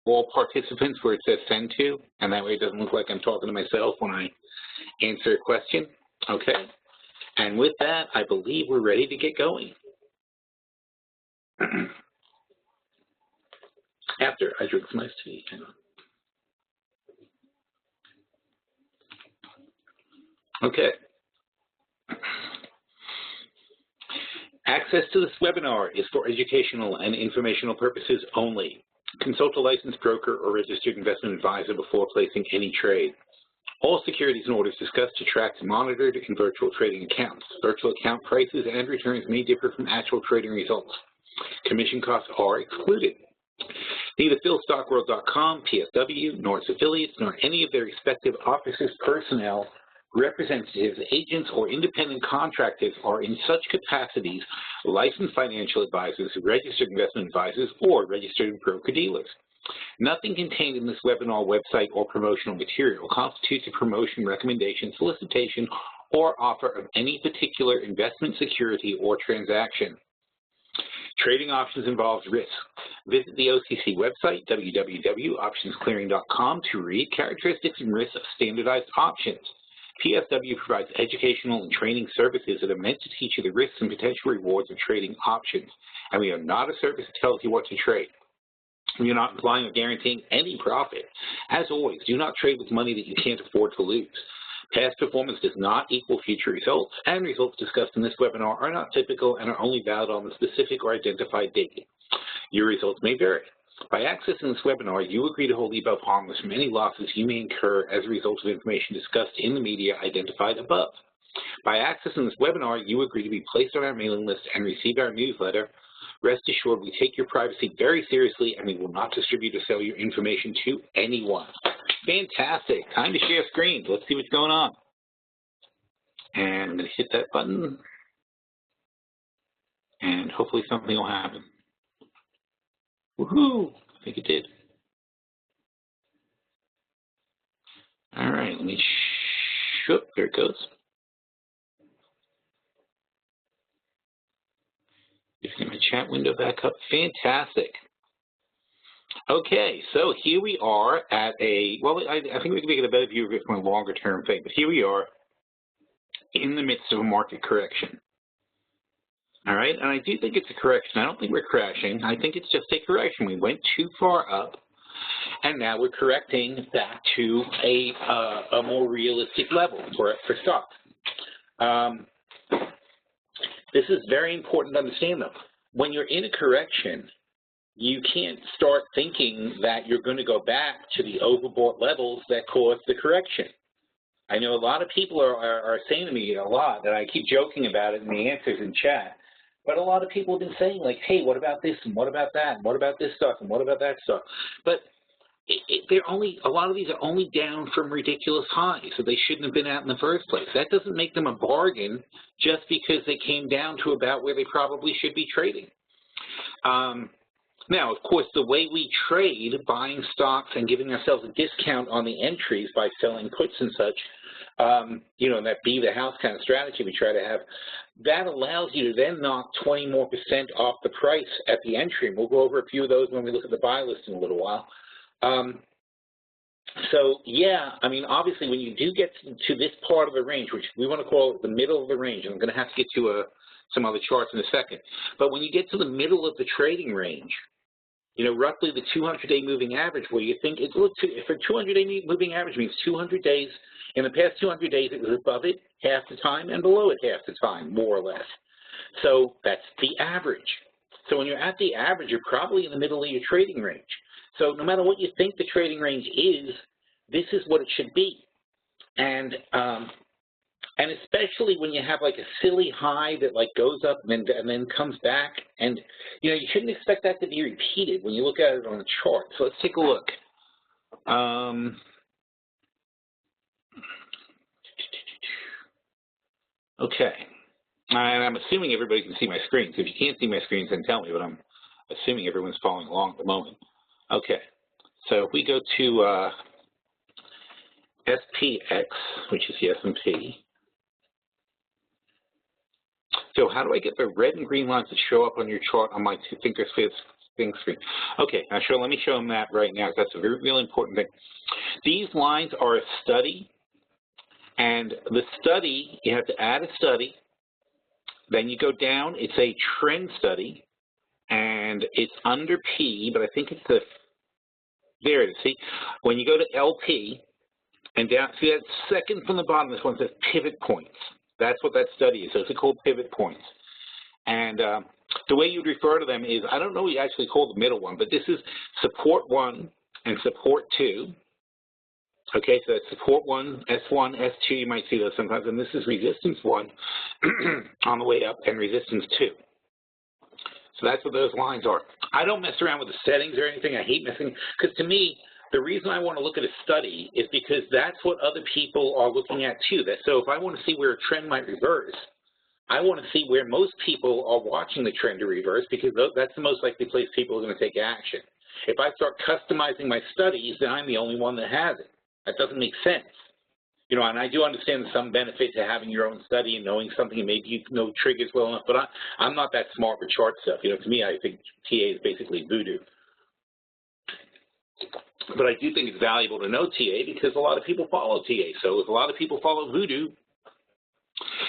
all participants where it says send to, and that way it doesn't look like I'm talking to myself when I answer a question. Okay, and with that, I believe we're ready to get going. After I drink some iced tea. Hang on. Okay. Access to this webinar is for educational and informational purposes only. Consult a licensed broker or registered investment advisor before placing any trade. All securities and orders discussed, tracked, and monitored in virtual trading accounts. Virtual account prices and returns may differ from actual trading results. Commission costs are excluded. Neither PhilStockWorld.com, PSW, nor its affiliates, nor any of their respective offices, personnel, representatives, agents, or independent contractors are in such capacities licensed financial advisors, registered investment advisors, or registered broker-dealers. Nothing contained in this webinar, website, or promotional material constitutes a promotion, recommendation, solicitation, or offer of any particular investment security or transaction. Trading options involves risk. Visit the OCC website, www.optionsclearing.com, to read characteristics and risks of standardized options. PSW provides educational and training services that are meant to teach you the risks and potential rewards of trading options, and we are not a service that tells you what to trade. We are not implying or guaranteeing any profit. As always, do not trade with money that you can't afford to lose. Past performance does not equal future results, and results discussed in this webinar are not typical and are only valid on the specific or identified date. Your results may vary. By accessing this webinar, you agree to hold the above harmless from any losses you may incur as a result of information discussed in the media identified above. By accessing this webinar, you agree to be placed on our mailing list and receive our newsletter. Rest assured, we take your privacy very seriously, and we will not distribute or sell your information to anyone. Fantastic. Time to share screens. Let's see what's going on. And I'm going to hit that button, and hopefully something will happen. Woohoo! I think it did. All right, let me there it goes. Just get my chat window back up. Fantastic. Okay, so here we are at a, well, I think we can make it a better view of it from a longer term thing, but here we are in the midst of a market correction. All right, and I do think it's a correction. I don't think we're crashing. I think it's just a correction. We went too far up, and now we're correcting back to a more realistic level for stocks. This is very important to understand, though. When you're in a correction, you can't start thinking that you're going to go back to the overbought levels that caused the correction. I know a lot of people are saying to me a lot, and I keep joking about it in the answers in chat, but a lot of people have been saying, like, hey, what about this, and what about that, and what about this stuff, and what about that stuff? But a lot of these are only down from ridiculous highs, so they shouldn't have been out in the first place. That doesn't make them a bargain just because they came down to about where they probably should be trading. Now, of course, the way we trade, buying stocks and giving ourselves a discount on the entries by selling puts and such, you know, that be the house kind of strategy we try to have, that allows you to then knock 20% more off the price at the entry. And we'll go over a few of those when we look at the buy list in a little while. So, yeah, I mean, obviously, when you do get to this part of the range, which we want to call the middle of the range, and I'm going to have to get to some other charts in a second, but when you get to the middle of the trading range, you know, roughly the 200-day moving average, where you think, if a 200-day moving average means 200 days, in the past 200 days it was above it half the time and below it half the time, more or less. So that's the average. So when you're at the average, you're probably in the middle of your trading range. So no matter what you think the trading range is, this is what it should be. And especially when you have like a silly high that like goes up and then comes back, and you know, you shouldn't expect that to be repeated when you look at it on the chart. So let's take a look. Okay, and I'm assuming everybody can see my screen. So if you can't see my screens, then tell me, but I'm assuming everyone's following along at the moment. Okay, so if we go to SPX, which is the S&P. So how do I get the red and green lines to show up on your chart on my thinkorswim thing screen. Okay, now let me show them that right now. That's a real important thing. These lines are a study, and the study, you have to add a study. Then you go down, it's a trend study, and it's under P, but I think it's the, there it is, see? When you go to LP, and down, see that second from the bottom, this one says pivot points. That's what that study is. Those are called pivot points. And the way you'd refer to them is, I don't know what you actually call the middle one, but this is support 1 and support 2. Okay, so that's support 1, S1, S2, you might see those sometimes, and this is resistance 1 on the way up and resistance 2. So that's what those lines are. I don't mess around with the settings or anything. I hate messing, because to me, the reason I want to look at a study is because that's what other people are looking at too. So if I want to see where a trend might reverse, I want to see where most people are watching the trend to reverse, because that's the most likely place people are going to take action. If I start customizing my studies, then I'm the only one that has it. That doesn't make sense. You know, and I do understand some benefit to having your own study and knowing something, and maybe you know triggers well enough, but I'm not that smart with chart stuff. You know, to me, I think TA is basically voodoo. But I do think it's valuable to know TA because a lot of people follow TA. So if a lot of people follow voodoo,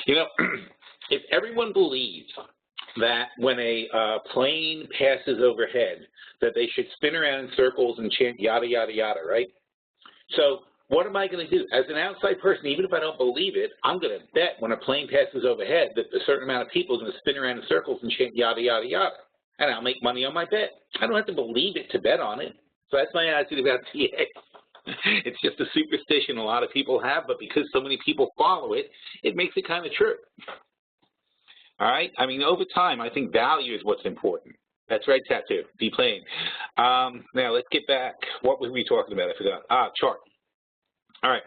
you know, if everyone believes that when a plane passes overhead, that they should spin around in circles and chant yada, yada, yada, right? So what am I going to do? As an outside person, even if I don't believe it, I'm going to bet when a plane passes overhead that a certain amount of people are going to spin around in circles and chant yada, yada, yada. And I'll make money on my bet. I don't have to believe it to bet on it. So that's my attitude about TA. It's just a superstition a lot of people have, but because so many people follow it, it makes it kind of true. All right? I mean, over time, I think value is what's important. That's right, Tattoo. Be plain. Now, let's get back. What were we talking about? I forgot. Chart. All right.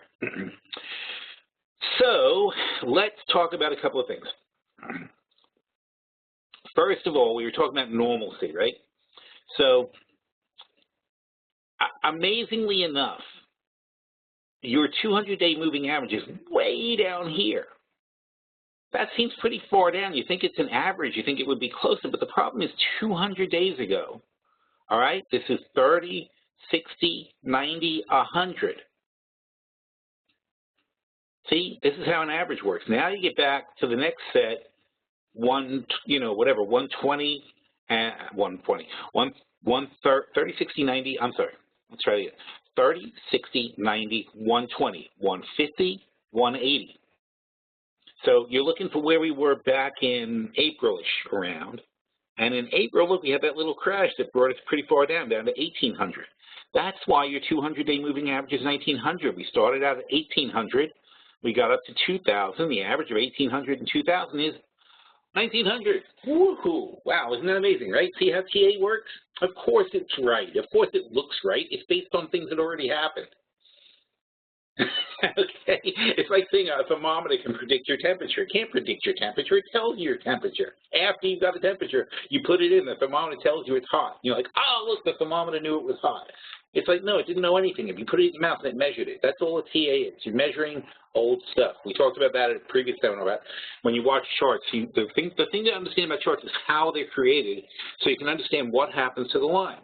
So let's talk about a couple of things. First of all, we were talking about normalcy, right? So amazingly enough, your 200-day moving average is way down here. That seems pretty far down. You think it's an average. You think it would be closer, but the problem is 200 days ago, all right, this is 30, 60, 90, 100. See, this is how an average works. Now you get back to the next set, 120 and 30, 60, 90, I'm sorry, let's try it again. 30, 60, 90, 120, 150, 180. So you're looking for where we were back in April-ish around. And in April, look, we had that little crash that brought us pretty far down to 1,800. That's why your 200-day moving average is 1,900. We started out at 1,800. We got up to 2,000. The average of 1,800 and 2,000 is 1,900. Woohoo! Wow, isn't that amazing, right? See how TA works? Of course it's right. Of course it looks right. It's based on things that already happened. Okay, it's like saying a thermometer can predict your temperature. It can't predict your temperature. It tells you your temperature. After you've got a temperature, you put it in, the thermometer tells you it's hot. You're like, oh, look, the thermometer knew it was hot. It's like, no, it didn't know anything. If you put it in your mouth and it measured it, that's all a TA is. You're measuring old stuff. We talked about that at a previous seminar about when you watch charts. The thing to understand about charts is how they're created so you can understand what happens to the lines.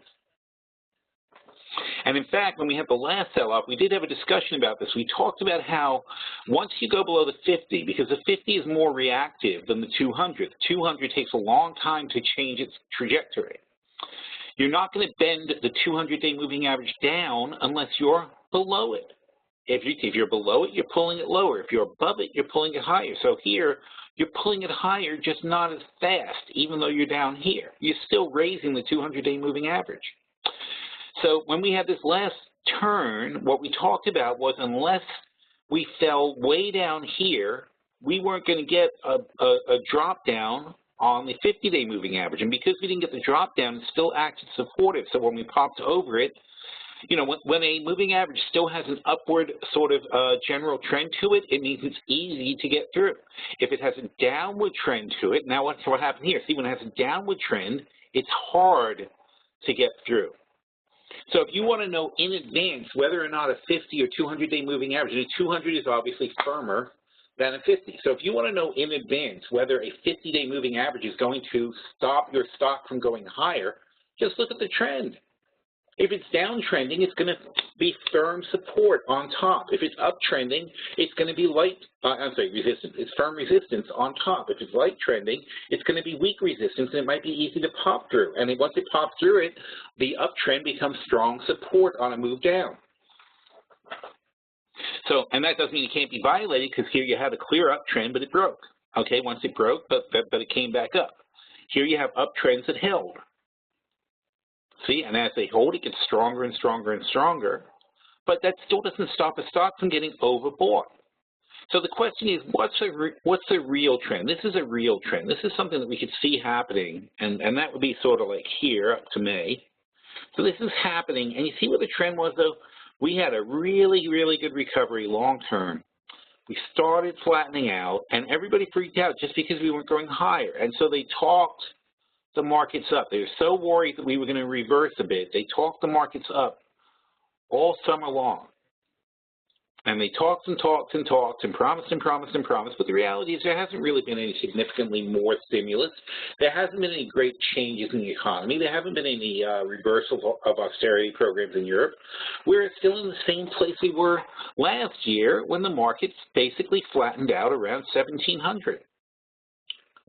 And in fact, when we had the last sell-off, we did have a discussion about this. We talked about how once you go below the 50, because the 50 is more reactive than the 200. The 200 takes a long time to change its trajectory. You're not going to bend the 200-day moving average down unless you're below it. If you're below it, you're pulling it lower. If you're above it, you're pulling it higher. So here, you're pulling it higher, just not as fast, even though you're down here. You're still raising the 200-day moving average. So when we had this last turn, what we talked about was unless we fell way down here, we weren't going to get a drop down on the 50-day moving average. And because we didn't get the drop down, it still acted supportive. So when we popped over it, you know, when a moving average still has an upward sort of general trend to it, it means it's easy to get through. If it has a downward trend to it, now what happened here? See, when it has a downward trend, it's hard to get through. So if you want to know in advance whether or not a 50 or 200-day moving average, and a 200 is obviously firmer than a 50. So if you want to know in advance whether a 50-day moving average is going to stop your stock from going higher, Just look at the trend. If it's downtrending, it's going to be firm support on top. If it's uptrending, it's going to be resistance. It's firm resistance on top. If it's light trending, it's going to be weak resistance, and it might be easy to pop through. And then once it pops through it, the uptrend becomes strong support on a move down. So, and that doesn't mean it can't be violated, because here you have a clear uptrend, but it broke. Okay, once it broke, but it came back up. Here you have uptrends that held. See, and as they hold, it gets stronger and stronger and stronger, but that still doesn't stop a stock from getting overbought. So the question is, what's a real trend? This is a real trend. This is something that we could see happening, and that would be sort of like here up to May. So this is happening, and you see what the trend was, though? We had a really, really good recovery long term. We started flattening out, and everybody freaked out just because we weren't going higher, and so they talked the markets up. They were so worried that we were going to reverse a bit. They talked the markets up all summer long. And they talked and talked and talked and promised and promised and promised, but the reality is there hasn't really been any significantly more stimulus. There hasn't been any great changes in the economy. There haven't been any reversals of austerity programs in Europe. We're still in the same place we were last year when the markets basically flattened out around 1,700.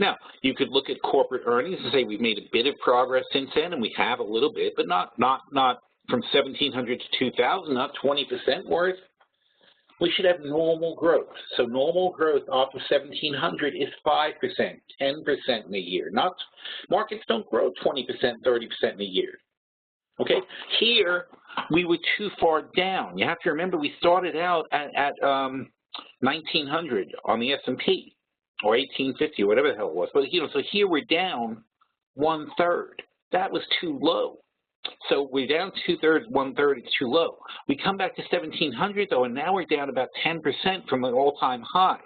Now, you could look at corporate earnings and say we've made a bit of progress since then, and we have a little bit, but not from 1,700 to 2,000, not 20% worth. We should have normal growth. So normal growth off of 1,700 is 5%, 10% in a year. Markets don't grow 20%, 30% in a year. Okay, here we were too far down. You have to remember we started out at 1,900 on the S&P. Or 1850, or whatever the hell it was. But, so here we're down 1/3. That was too low. So we're down 2/3, 1/3, it's too low. We come back to 1,700, though, and now we're down about 10% from the all-time highs.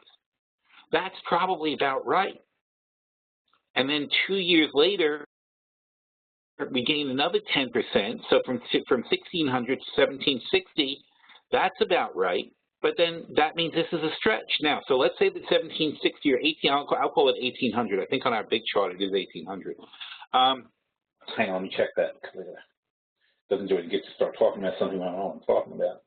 That's probably about right. And then 2 years later, we gain another 10%. So from 1,600 to 1,760, that's about right. But then that means this is a stretch. Now, so let's say that 1,760 or 18, I'll call it 1,800. I think on our big chart it is 1,800. Hang on, let me check that. Because it doesn't do it. Get to start talking about something I don't know what I'm talking about.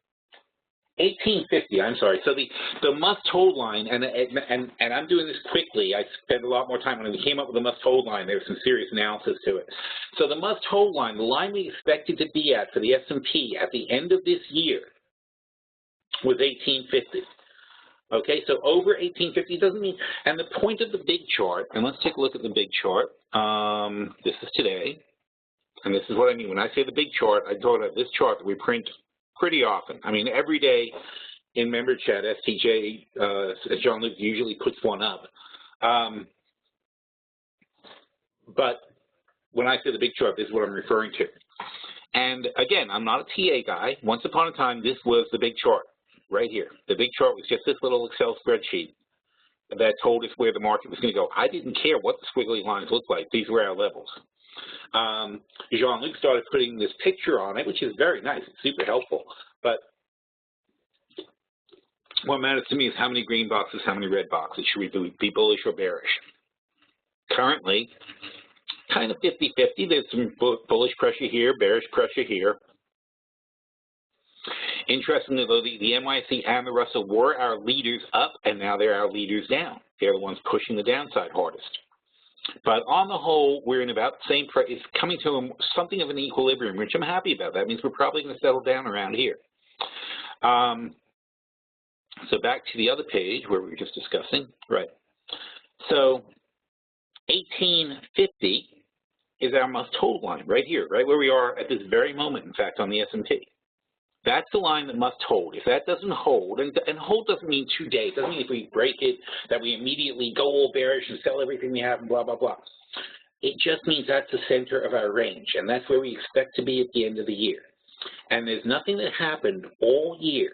1,850, I'm sorry. So the must-hold line, and I'm doing this quickly. I spent a lot more time when we came up with the must-hold line. There was some serious analysis to it. So the must-hold line, the line we expected to be at for the S&P at the end of this year, was 1,850. Okay, so over 1,850 doesn't mean, and the point of the big chart, and let's take a look at the big chart. This is today, and this is what I mean. When I say the big chart, I talk about this chart that we print pretty often. I mean, every day in member chat, STJ, Jean-Luc usually puts one up. But when I say the big chart, this is what I'm referring to. And again, I'm not a TA guy. Once upon a time, this was the big chart. Right here. The big chart was just this little Excel spreadsheet that told us where the market was going to go. I didn't care what the squiggly lines looked like. These were our levels. Jean-Luc started putting this picture on it, which is very nice. It's super helpful. But what matters to me is how many green boxes, how many red boxes. Should we be bullish or bearish? Currently, kind of 50-50. There's some bullish pressure here, bearish pressure here. Interestingly, though, the NYSE and the Russell were our leaders up, and now they're our leaders down. They're the ones pushing the downside hardest. But on the whole, we're in about the same price. It's coming to something of an equilibrium, which I'm happy about. That means we're probably going to settle down around here. So back to the other page where we were just discussing. Right. So 1850 is our must-hold line right here, right where we are at this very moment, in fact, on the S&P. That's the line that must hold. If that doesn't hold, and hold doesn't mean 2 days, doesn't mean if we break it that we immediately go all bearish and sell everything we have and blah, blah, blah. It just means that's the center of our range, and that's where we expect to be at the end of the year. And there's nothing that happened all year,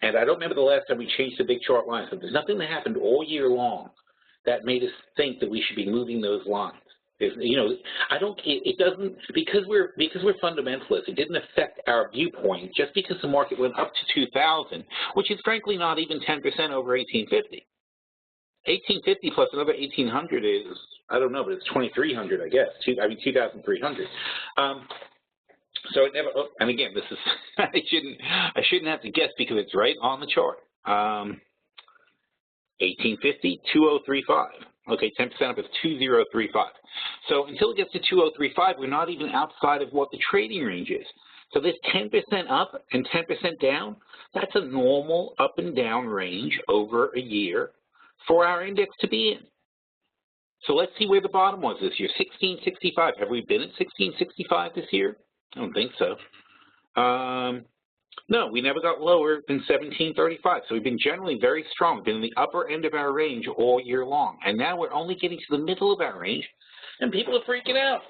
and I don't remember the last time we changed the big chart lines, but there's nothing that happened all year long that made us think that we should be moving those lines. You know, it doesn't, because we're fundamentalists, it didn't affect our viewpoint just because the market went up to 2,000, which is frankly not even 10% over 1,850. 1,850 plus another 1,800 is I don't know, but it's 2,300, I guess. 2,300. So it never. Oh, and again, this is I shouldn't have to guess because it's right on the chart. 1850, 2035. Okay, 10% up is 2035. So until it gets to 2035, we're not even outside of what the trading range is. So this 10% up and 10% down, that's a normal up and down range over a year for our index to be in. So let's see where the bottom was this year, 1665. Have we been at 1665 this year? I don't think so. No, we never got lower than 1735. So we've been generally very strong, been in the upper end of our range all year long. And now we're only getting to the middle of our range, and people are freaking out.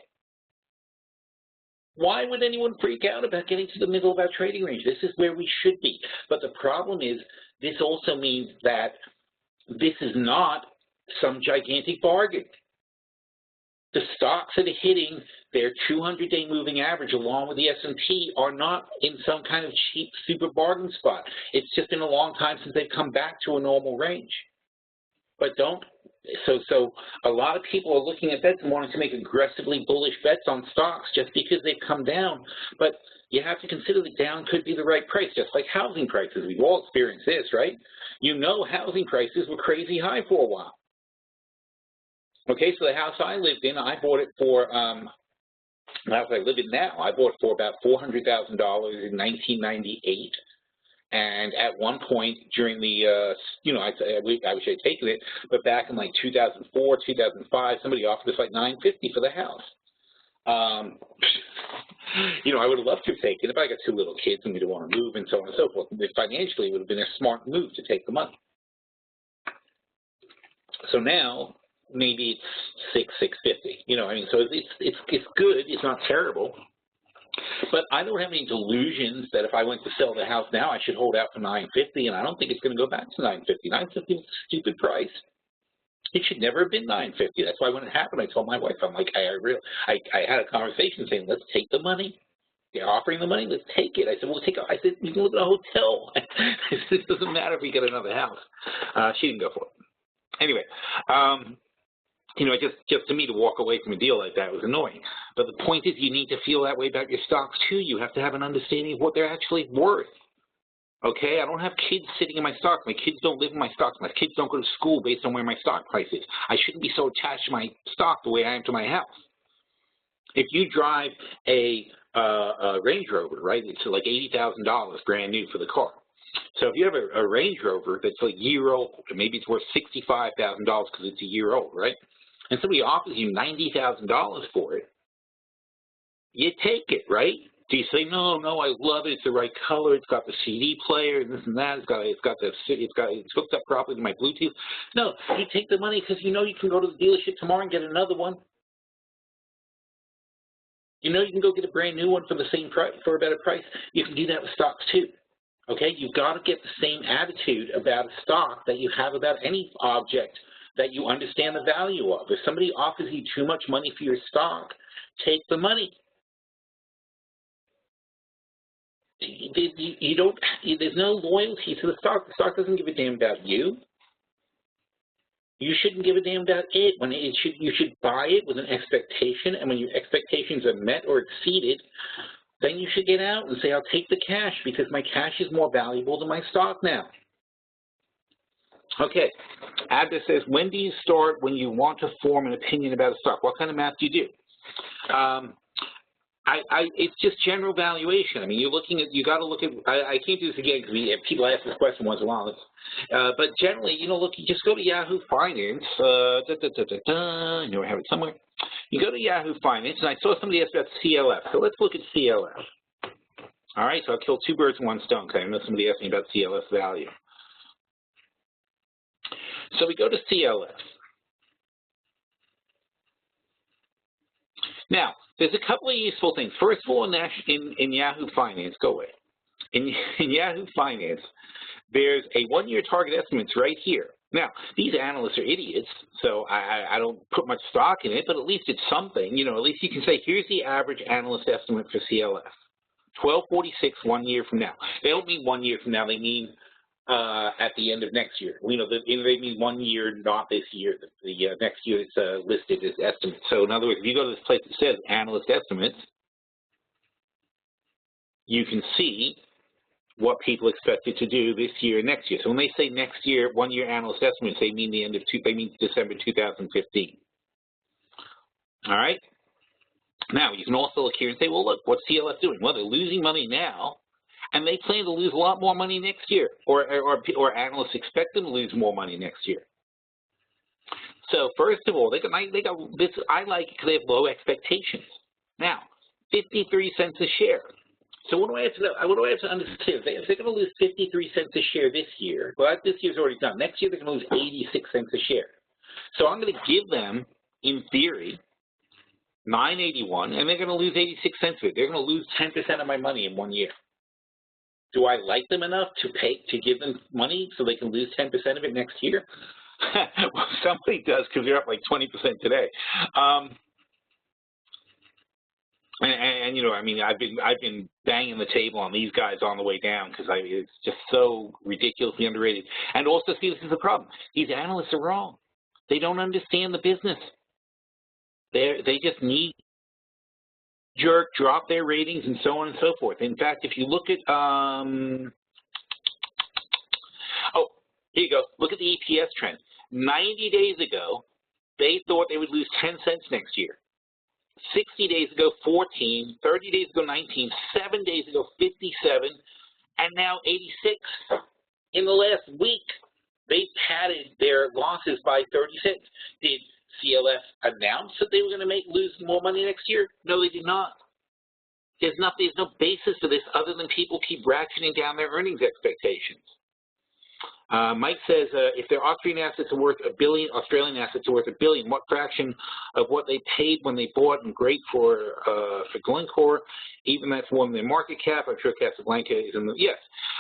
Why would anyone freak out about getting to the middle of our trading range? This is where we should be. But the problem is, this also means that this is not some gigantic bargain. The stocks that are hitting their 200-day moving average along with the S&P are not in some kind of cheap super bargain spot. It's just been a long time since they've come back to a normal range. But so a lot of people are looking at bets and wanting to make aggressively bullish bets on stocks just because they've come down. But you have to consider that down could be the right price, just like housing prices. We've all experienced this, right? You know, housing prices were crazy high for a while. Okay, so the house I lived in, I bought it for, the house I live in now, I bought it for about $400,000 in 1998. And at one point during the, I wish I'd taken it, but back in like 2004, 2005, somebody offered us like $950 for the house. I would have loved to have taken it, but I got 2 little kids and we didn't want to move and so on and so forth. Financially, it would have been a smart move to take the money. So now, maybe it's $650. So it's good. It's not terrible. But I don't have any delusions that if I went to sell the house now, I should hold out for $950, and I don't think it's going to go back to $950. $950 is a stupid price. It should never have been $950. That's why when it happened, I told my wife, I'm like, I had a conversation saying, let's take the money. They're offering the money, let's take it. I said, I said, we can live in a hotel. It doesn't matter if we get another house. She didn't go for it. Anyway, just to me, to walk away from a deal like that was annoying. But the point is, you need to feel that way about your stocks too. You have to have an understanding of what they're actually worth. Okay, I don't have kids sitting in my stocks. My kids don't live in my stocks. My kids don't go to school based on where my stock price is. I shouldn't be so attached to my stock the way I am to my house. If you drive a Range Rover, right, it's like $80,000 brand new for the car. So if you have a Range Rover that's a year old, maybe it's worth $65,000 because it's a year old, right? And somebody offers you $90,000 for it, you take it, right? Do you say, no, I love it, it's the right color, it's got the CD player, and this and that, it's hooked up properly to my Bluetooth? No, you take the money because you know you can go to the dealership tomorrow and get another one. You know you can go get a brand new one for the same price, for a better price. You can do that with stocks too. Okay, you've got to get the same attitude about a stock that you have about any object that you understand the value of. If somebody offers you too much money for your stock, take the money. There's no loyalty to the stock. The stock doesn't give a damn about you. You shouldn't give a damn about it. You should buy it with an expectation, and when your expectations are met or exceeded, then you should get out and say, I'll take the cash because my cash is more valuable than my stock now. Okay, Abda says, when do you start when you want to form an opinion about a stock? What kind of math do you do? It's just general valuation. I mean, you got to look at, I can't do this again because people ask this question once in a while. But generally, you just go to Yahoo Finance. I know I have it somewhere. You go to Yahoo Finance, and I saw somebody ask about CLF. So let's look at CLF. All right, so I'll kill 2 birds with 1 stone because I know somebody asked me about CLF value. So we go to CLF. Now, there's a couple of useful things. First of all, in Yahoo Finance, go away. In Yahoo Finance, there's a 1-year target estimates right here. Now, these analysts are idiots, so I don't put much stock in it, but at least it's something. At least you can say, here's the average analyst estimate for CLF. 1246 1 year from now. They don't mean 1 year from now. They mean at the end of next year. We know that they mean 1 year, not this year. The next year is listed as estimates. So in other words, if you go to this place that says analyst estimates, you can see what people expected to do this year and next year. So when they say next year, 1 year analyst estimates, they mean they mean December 2015. All right. Now you can also look here and say, well, look, what's CLF doing? Well, they're losing money now, and they plan to lose a lot more money next year, or analysts expect them to lose more money next year. So first of all, they got this. I like it because they have low expectations. Now, 53 cents a share. So what do I have to know? What do I have to understand? If they're going to lose 53 cents a share this year, well, this year's already done. Next year they're going to lose 86 cents a share. So I'm going to give them, in theory, $9.81, and they're going to lose 86 cents of it. They're going to lose 10% of my money in 1 year. Do I like them enough to give them money so they can lose 10% of it next year? Well, somebody does, because they're up like 20% today. And you know, I mean, I've been banging the table on these guys on the way down because it's just so ridiculously underrated. And also, see, this is the problem. These analysts are wrong. They don't understand the business. They just need drop their ratings and so on and so forth. In fact, if you look at oh, here you go. Look at the EPS trend. 90 days ago, they thought they would lose 10 cents next year. 60 days ago, 14. 30 days ago, 19. 7 days ago, 57. And now 86. In the last week, they padded their losses by 30 cents. Did CLF announce that they were going to lose more money next year? No, they did not. There's no basis for this other than people keep ratcheting down their earnings expectations. Mike says, if their Austrian assets are worth $1 billion, Australian assets are worth $1 billion, what fraction of what they paid when they bought, and great for Glencore, even that's more than their market cap? I'm sure Casablanca is in the, yes.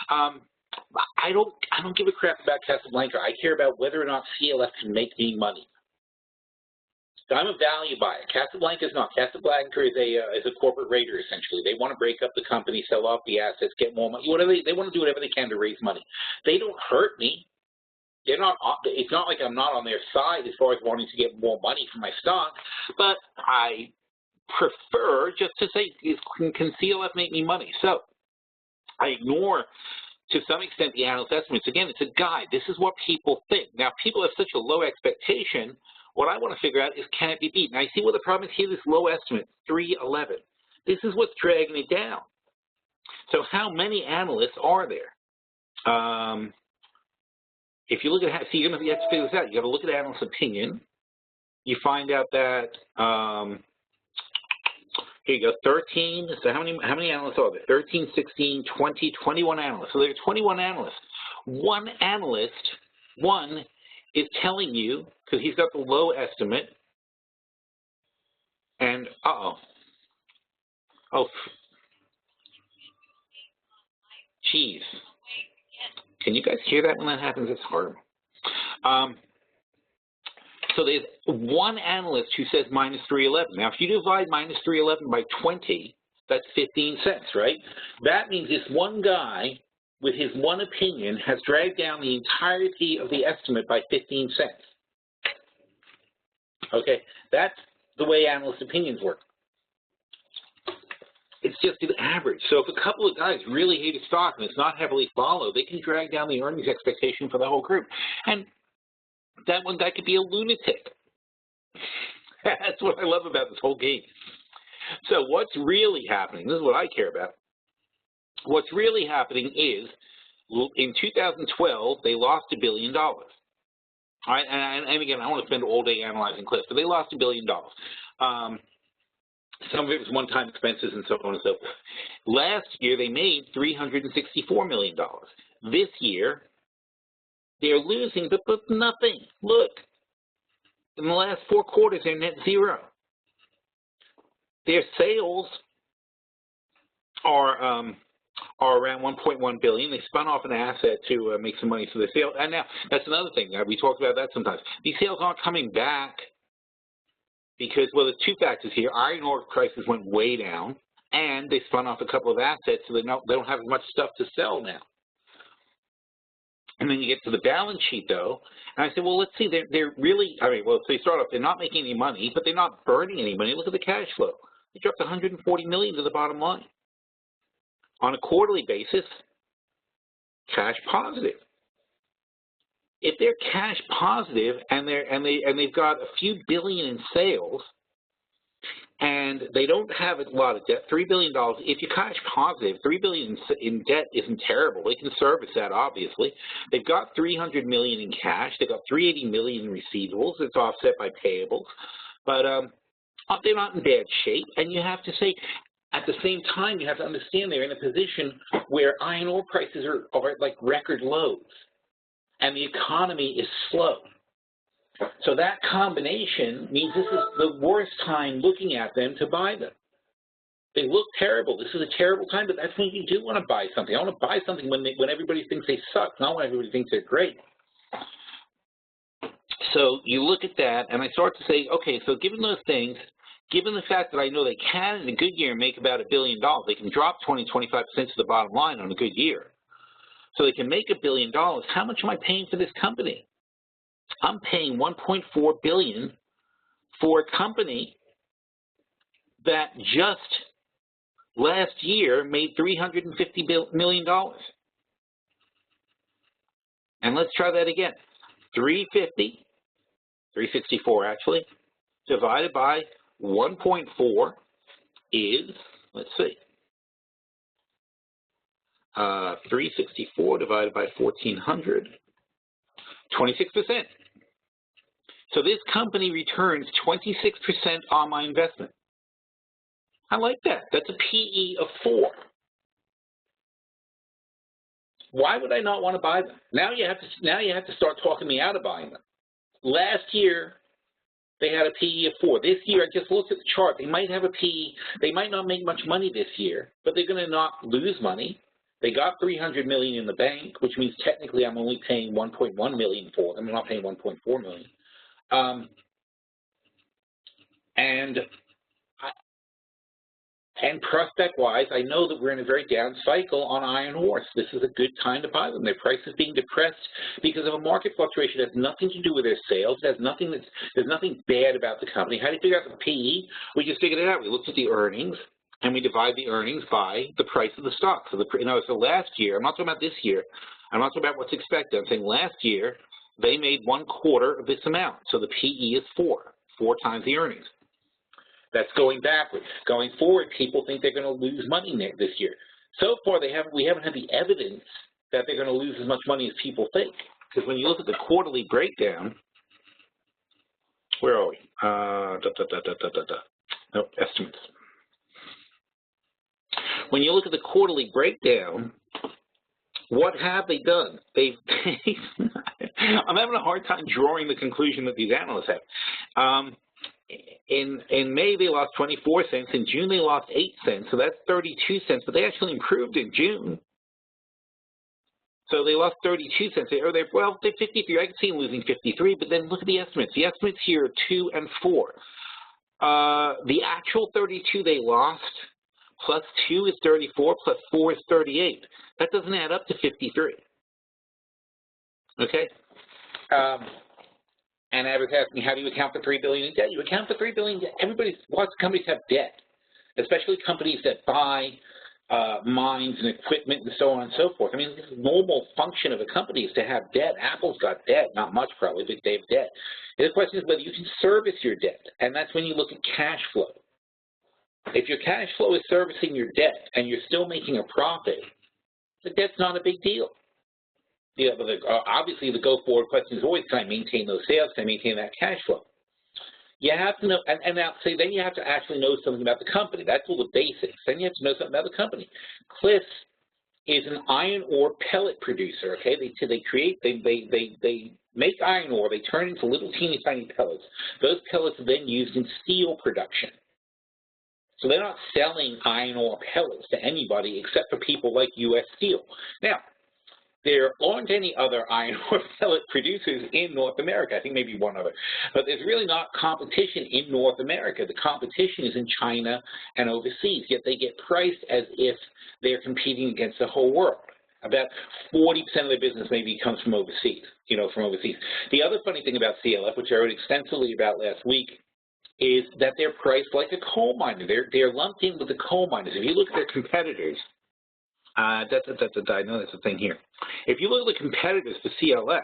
I don't give a crap about Casablanca. I care about whether or not CLF can make me money. So I'm a value buyer. Casablanca is not. Casablanca is a corporate raider, essentially. They want to break up the company, sell off the assets, get more money. They want to do whatever they can to raise money. They don't hurt me. They're not. It's not like I'm not on their side as far as wanting to get more money from my stock, but I prefer just to say, can CLF make me money? So I ignore, to some extent, the analyst estimates. Again, it's a guide. This is what people think. Now, people have such a low expectation. What I want to figure out is, can it be beat? Now, you see what the problem is here? This low estimate, 311. This is what's dragging it down. So how many analysts are there? If you look at, see, you have to figure this out. You got to look at analyst opinion. You find out that, here you go, 13. So how many analysts are there? 13, 16, 20, 21 analysts. So there are 21 analysts. One analyst, is telling you, because he's got the low estimate, and geez. Can you guys hear that when that happens? It's horrible. So there's one analyst who says minus 311. Now, if you divide minus 311 by 20, that's 15 cents, right? That means this one guy, with his one opinion, has dragged down the entirety of the estimate by 15 cents. Okay, that's the way analyst opinions work. It's just an average. So if a couple of guys really hate a stock and it's not heavily followed, they can drag down the earnings expectation for the whole group. And that one guy could be a lunatic. That's what I love about this whole game. So what's really happening, this is what I care about. What's really happening is, in 2012, they lost $1 billion. All right, and again, I want to spend all day analyzing cliffs, but they lost $1 billion. Some of it was one-time expenses and so on and so forth. Last year, they made $364 million. This year, they're losing, but nothing. Look, in the last 4 quarters, they're net zero. Their sales are around $1.1 billion. They spun off an asset to make some money for the sale. And now, that's another thing. We talked about that sometimes. These sales aren't coming back because, well, there's 2 factors here. Iron ore prices went way down, and they spun off a couple of assets, so they don't have as much stuff to sell now. And then you get to the balance sheet, though, and I said, well, let's see, they're really, I mean, well, so they start off, they're not making any money, but they're not burning any money. Look at the cash flow. They dropped $140 million to the bottom line. On a quarterly basis, cash positive. If they're cash positive and they've got a few billion in sales, and they don't have a lot of debt, $3 billion, if you're cash positive, $3 billion in debt isn't terrible. They can service that, obviously. They've got $300 million in cash. They've got $380 million in receivables. It's offset by payables. But they're not in bad shape. And you have to say, at the same time, you have to understand they're in a position where iron ore prices are at like record lows, and the economy is slow. So that combination means this is the worst time looking at them to buy them. They look terrible. This is a terrible time, but that's when you do want to buy something. I want to buy something when everybody thinks they suck, not when everybody thinks they're great. So you look at that, and I start to say, okay, so given those things, given the fact that I know they can in a good year make about $1 billion, they can drop 20, 25% to the bottom line on a good year. So they can make $1 billion. How much am I paying for this company? I'm paying $1.4 billion for a company that just last year made $350 million. And let's try that again. 364 actually, divided by 1.4 is, let's see, 364 divided by 1,400. 26%. So this company returns 26% on my investment. I like that. That's a PE of 4. Why would I not want to buy them? Now you have to start talking me out of buying them. Last year they had a PE of 4. This year, I just looked at the chart. They might have a PE. They might not make much money this year, but they're going to not lose money. They got $300 million in the bank, which means technically I'm only paying $1.1 million for them. I'm not paying $1.4 million. And prospect-wise, I know that we're in a very down cycle on iron ore. This is a good time to buy them. Their price is being depressed because of a market fluctuation. It has nothing to do with their sales. It has nothing. There's nothing bad about the company. How do you figure out the PE? We just figured it out. We looked at the earnings, and we divide the earnings by the price of the stock. So, so last year, I'm not talking about this year. I'm not talking about what's expected. I'm saying last year, they made 1/4 of this amount. So the PE is 4 times the earnings. That's going backwards. Going forward, people think they're going to lose money this year. So far, we haven't had the evidence that they're going to lose as much money as people think. Because when you look at the quarterly breakdown, where are we? No, estimates. When you look at the quarterly breakdown, what have they done? I'm having a hard time drawing the conclusion that these analysts have. In May, they lost 24 cents. In June, they lost 8 cents. So that's 32 cents. But they actually improved in June. So they lost 32 cents. They're 53. I can see them losing 53. But then look at the estimates. The estimates here are 2 and 4. The actual 32 they lost plus 2 is 34, plus 4 is 38. That doesn't add up to 53. Okay? And I was asking, how do you account for $3 billion in debt? You account for $3 billion in debt. Lots of companies have debt, especially companies that buy mines and equipment and so on and so forth. I mean, the normal function of a company is to have debt. Apple's got debt, not much probably, but they have debt. And the question is whether you can service your debt, and that's when you look at cash flow. If your cash flow is servicing your debt and you're still making a profit, the debt's not a big deal. Yeah, but obviously the go-forward question is always, can I maintain those sales? Can I maintain that cash flow? You have to know, and now say then you have to actually know something about the company. That's all the basics. Then you have to know something about the company. Cliffs is an iron ore pellet producer. Okay, they make iron ore. They turn it into little teeny tiny pellets. Those pellets are then used in steel production. So they're not selling iron ore pellets to anybody except for people like U.S. Steel. Now, there aren't any other iron ore pellet producers in North America. I think maybe one other. But there's really not competition in North America. The competition is in China and overseas, yet they get priced as if they're competing against the whole world. About 40% of their business maybe comes from overseas, from overseas. The other funny thing about CLF, which I wrote extensively about last week, is that they're priced like a coal miner. They're lumped in with the coal miners. If you look at their competitors, I know that's a thing here. If you look at the competitors for CLF,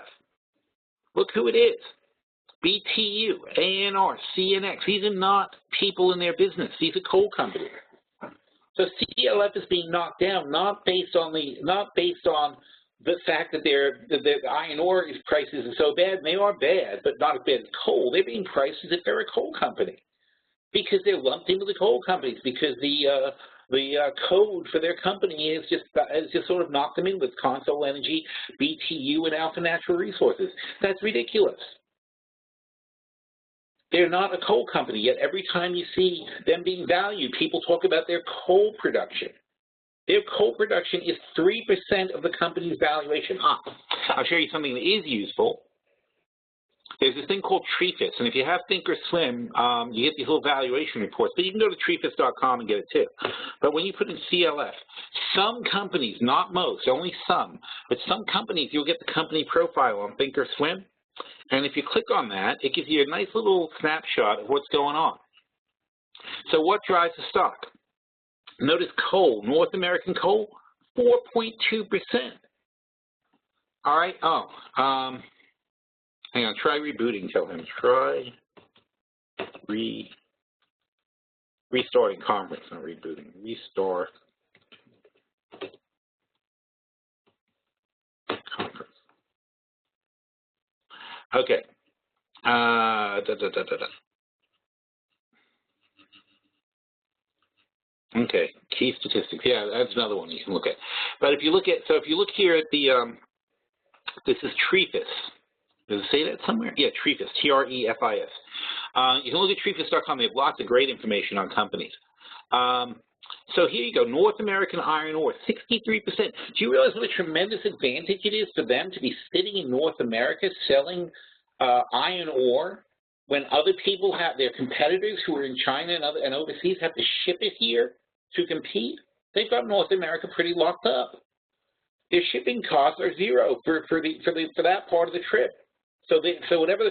look who it is. BTU, ANR, CNX. These are not people in their business. These are coal companies. So CLF is being knocked down not based on the fact that the iron ore prices are so bad. And they are bad, but not as bad as coal. They're being priced as if they're a coal company because they're lumped into the coal companies because the code for their company is just sort of knocked them in with Consol Energy, BTU, and Alpha Natural Resources. That's ridiculous. They're not a coal company, yet every time you see them being valued, people talk about their coal production. Their coal production is 3% of the company's valuation. I'll show you something that is useful. There's this thing called Trefis, and if you have Thinkorswim, you get these little valuation reports, but you can go to Trefis.com and get it too. But when you put in CLF, some companies, not most, only some, but some companies, you'll get the company profile on Thinkorswim, and if you click on that, it gives you a nice little snapshot of what's going on. So what drives the stock? Notice coal, North American coal, 4.2%. All right, hang on, try rebooting, tell him. Try restarting conference, not rebooting. Restart conference. Okay. Okay, key statistics. Yeah, that's another one you can look at. But if you look here at the, this is Trefis. Does it say that somewhere? Yeah, Trefis, T-R-E-F-I-S. You can look at Trefis.com. They have lots of great information on companies. So here you go, North American iron ore, 63%. Do you realize what a tremendous advantage it is for them to be sitting in North America selling iron ore when other people have, their competitors who are in China and overseas have to ship it here to compete? They've got North America pretty locked up. Their shipping costs are zero for that part of the trip. So whatever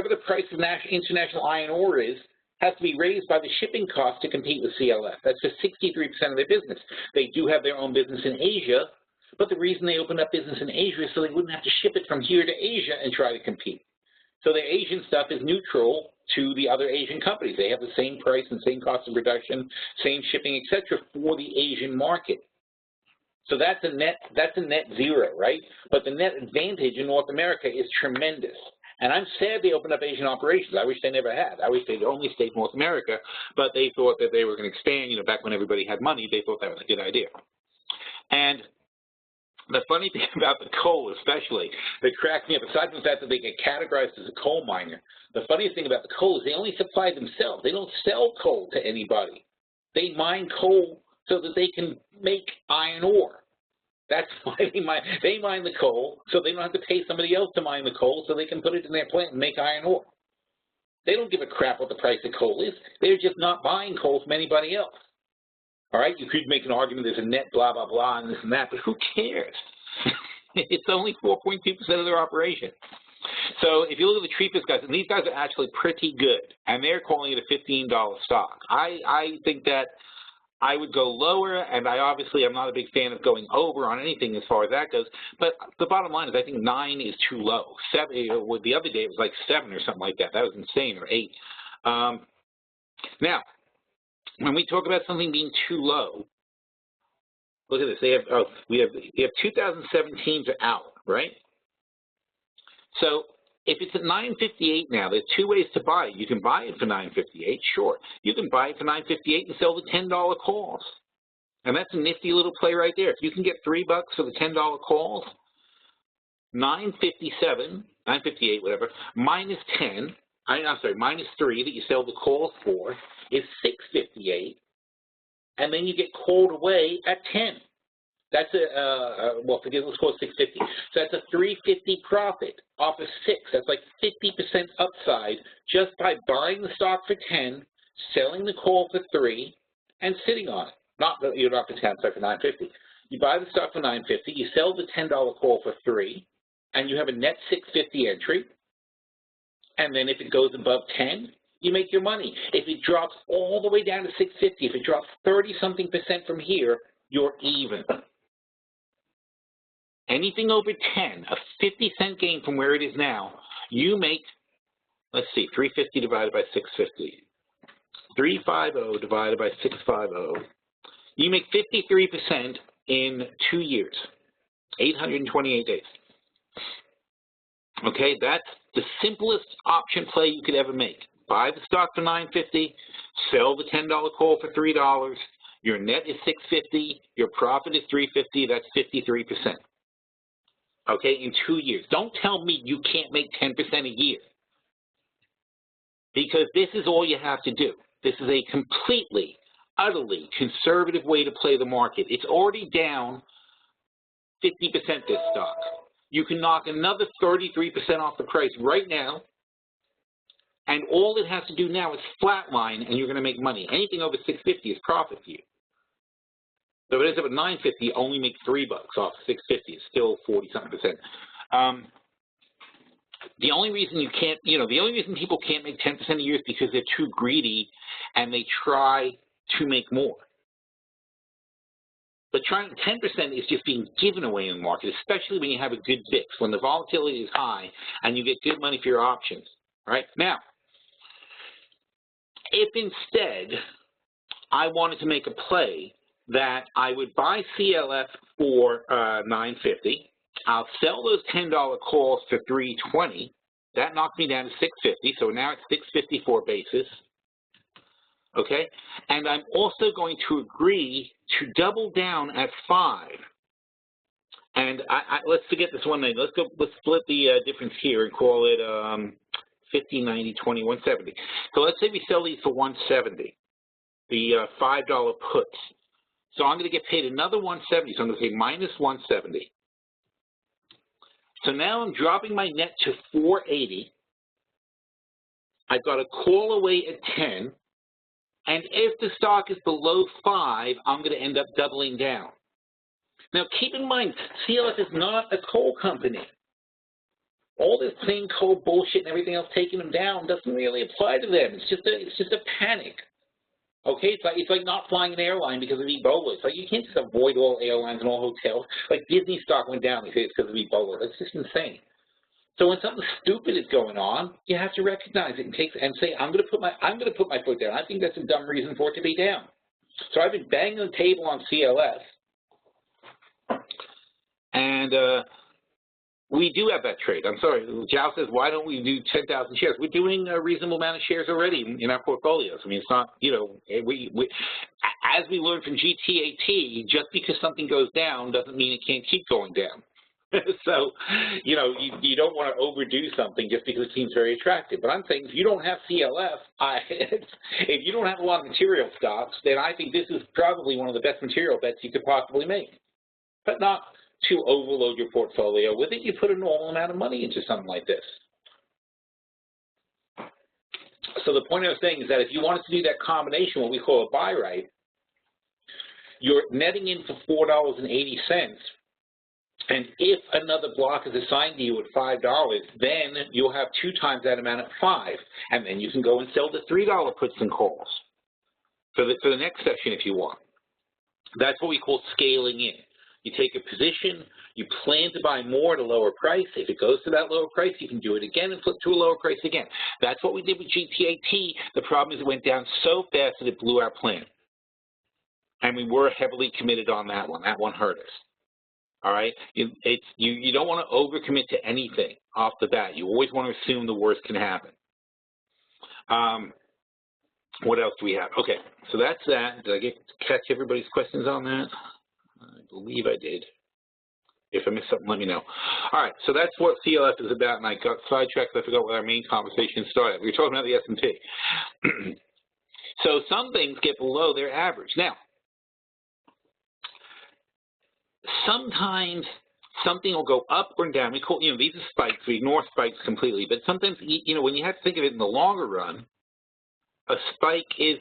the price of international iron ore is, has to be raised by the shipping cost to compete with CLF. That's just 63% of their business. They do have their own business in Asia, but the reason they opened up business in Asia is so they wouldn't have to ship it from here to Asia and try to compete. So their Asian stuff is neutral to the other Asian companies. They have the same price and same cost of production, same shipping, etc., for the Asian market. So that's a net zero, right? But the net advantage in North America is tremendous. And I'm sad they opened up Asian operations. I wish they never had. I wish they'd only stayed North America, but they thought that they were going to expand. Back when everybody had money, they thought that was a good idea. And the funny thing about the coal especially, that cracks me up, aside from the fact that they get categorized as a coal miner, the funniest thing about the coal is they only supply themselves. They don't sell coal to anybody. They mine coal so that they can make iron ore. That's why they mine the coal, so they don't have to pay somebody else to mine the coal so they can put it in their plant and make iron ore. They don't give a crap what the price of coal is. They're just not buying coal from anybody else. All right, you could make an argument there's a net blah, blah, blah, and this and that, but who cares? It's only 4.2% of their operation. So if you look at the Trefis guys, and these guys are actually pretty good, and they're calling it a $15 stock. I think that I would go lower, and obviously I'm not a big fan of going over on anything as far as that goes, but the bottom line is I think 9 is too low. 7, the other day it was like 7 or something like that. That was insane, or 8. Now, when we talk about something being too low, look at this. They have 2017s are out, right? So if it's at $9.58 now, there's 2 ways to buy it. You can buy it for $9.58, sure. You can buy it for $9.58 and sell the $10 calls. And that's a nifty little play right there. If you can get $3 for the $10 calls, $9.57, $9.58, whatever, minus 10, minus 3 that you sell the calls for is $6.58, and then you get called away at 10. That's let's call it $6.50. So that's a $3.50 profit off of 6. That's like 50% upside just by buying the stock for 10, selling the call for 3, and sitting on it. Not for 10, sorry, for $9.50. You buy the stock for $9.50, you sell the $10 call for $3, and you have a net $6.50 entry. And then if it goes above 10, you make your money. If it drops all the way down to $6.50, if it drops 30-something% from here, you're even. Anything over 10, a 50-cent gain from where it is now, you make, let's see, 350 divided by 650. 350 divided by 650. You make 53% in 2 years, 828 days. Okay, that's the simplest option play you could ever make. Buy the stock for $9.50, sell the $10 call for $3. Your net is $6.50. Your profit is $3.50. That's 53%. Okay, in 2 years. Don't tell me you can't make 10% a year, because this is all you have to do. This is a completely, utterly conservative way to play the market. It's already down 50% this stock. You can knock another 33% off the price right now, and all it has to do now is flatline, and you're going to make money. Anything over $6.50 is profit for you. So if it ends up at $9.50, you only make $3 off $6.50. It's still 40-something%. The only reason you can't, the only reason people can't make 10% a year is because they're too greedy and they try to make more. But trying 10% is just being given away in the market, especially when you have a good VIX, when the volatility is high and you get good money for your options. All right? Now, if instead I wanted to make a play that I would buy CLF for $9.50, I'll sell those $10 calls for $3.20. That knocked me down to $6.50, so now it's $6.54 basis. Okay, and I'm also going to agree to double down at 5. And let's forget this one thing. Let's split the difference here and call it 50, 90, 20, 170. So let's say we sell these for 170, the $5 puts. So I'm going to get paid another 170. So I'm going to pay minus 170. So now I'm dropping my net to 480. I've got a call away at 10. And if the stock is below 5, I'm going to end up doubling down. Now, keep in mind, CLF is not a coal company. All this clean coal bullshit and everything else taking them down doesn't really apply to them. It's just a panic. Okay, it's like not flying an airline because of Ebola. It's like you can't just avoid all airlines and all hotels. Like Disney stock went down, they say it's because of Ebola. That's just insane. So when something stupid is going on, you have to recognize it and say, I'm going to put my foot down. I think that's a dumb reason for it to be down. So I've been banging the table on CLS, and we do have that trade. I'm sorry, Jao says, why don't we do 10,000 shares? We're doing a reasonable amount of shares already in our portfolios. I mean, it's not, as we learned from GTAT, just because something goes down doesn't mean it can't keep going down. So, you don't want to overdo something just because it seems very attractive. But I'm saying if you don't have CLF, if you don't have a lot of material stocks, then I think this is probably one of the best material bets you could possibly make. But not to overload your portfolio with it. You put a normal amount of money into something like this. So the point I was saying is that if you wanted to do that combination, what we call a buy right, you're netting in for $4.80. And if another block is assigned to you at $5, then you'll have 2 times that amount at 5. And then you can go and sell the $3 puts and calls for the next session if you want. That's what we call scaling in. You take a position, you plan to buy more at a lower price. If it goes to that lower price, you can do it again and flip to a lower price again. That's what we did with GTAT. The problem is it went down so fast that it blew our plan. And we were heavily committed on that one. That one hurt us. All right, you don't want to overcommit to anything off the bat. You always want to assume the worst can happen. What else do we have? Okay, so that's that. Did I catch everybody's questions on that? I believe I did. If I missed something, let me know. All right, so that's what CLF is about, and I got sidetracked. I forgot what our main conversation started. We were talking about the S&P. So some things get below their average. Now, sometimes something will go up or down. We call, these are spikes. We ignore spikes completely. But sometimes, when you have to think of it in the longer run, a spike is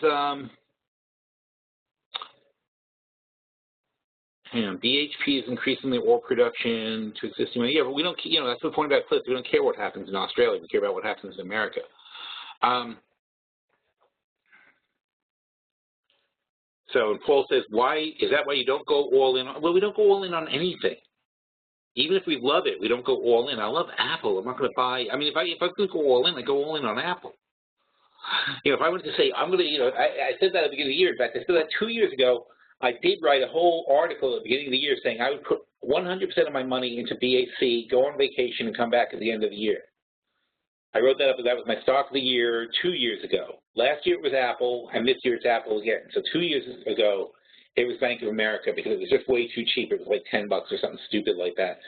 And BHP is increasing their oil production to existing. Yeah, but we don't. That's the point about clips. We don't care what happens in Australia. We care about what happens in America. So Paul says, is that why you don't go all in? Well, we don't go all in on anything. Even if we love it, we don't go all in. I love Apple. I'm not going to buy. I mean, if I'm going to go all in, I go all in on Apple. If I were to say I'm going to, I said that at the beginning of the year. In fact, I said that 2 years ago. I did write a whole article at the beginning of the year saying I would put 100% of my money into BAC, go on vacation, and come back at the end of the year. I wrote that up. That was my stock of the year 2 years ago. Last year it was Apple, and this year it's Apple again. So 2 years ago, it was Bank of America because it was just way too cheap. It was like $10 or something stupid like that.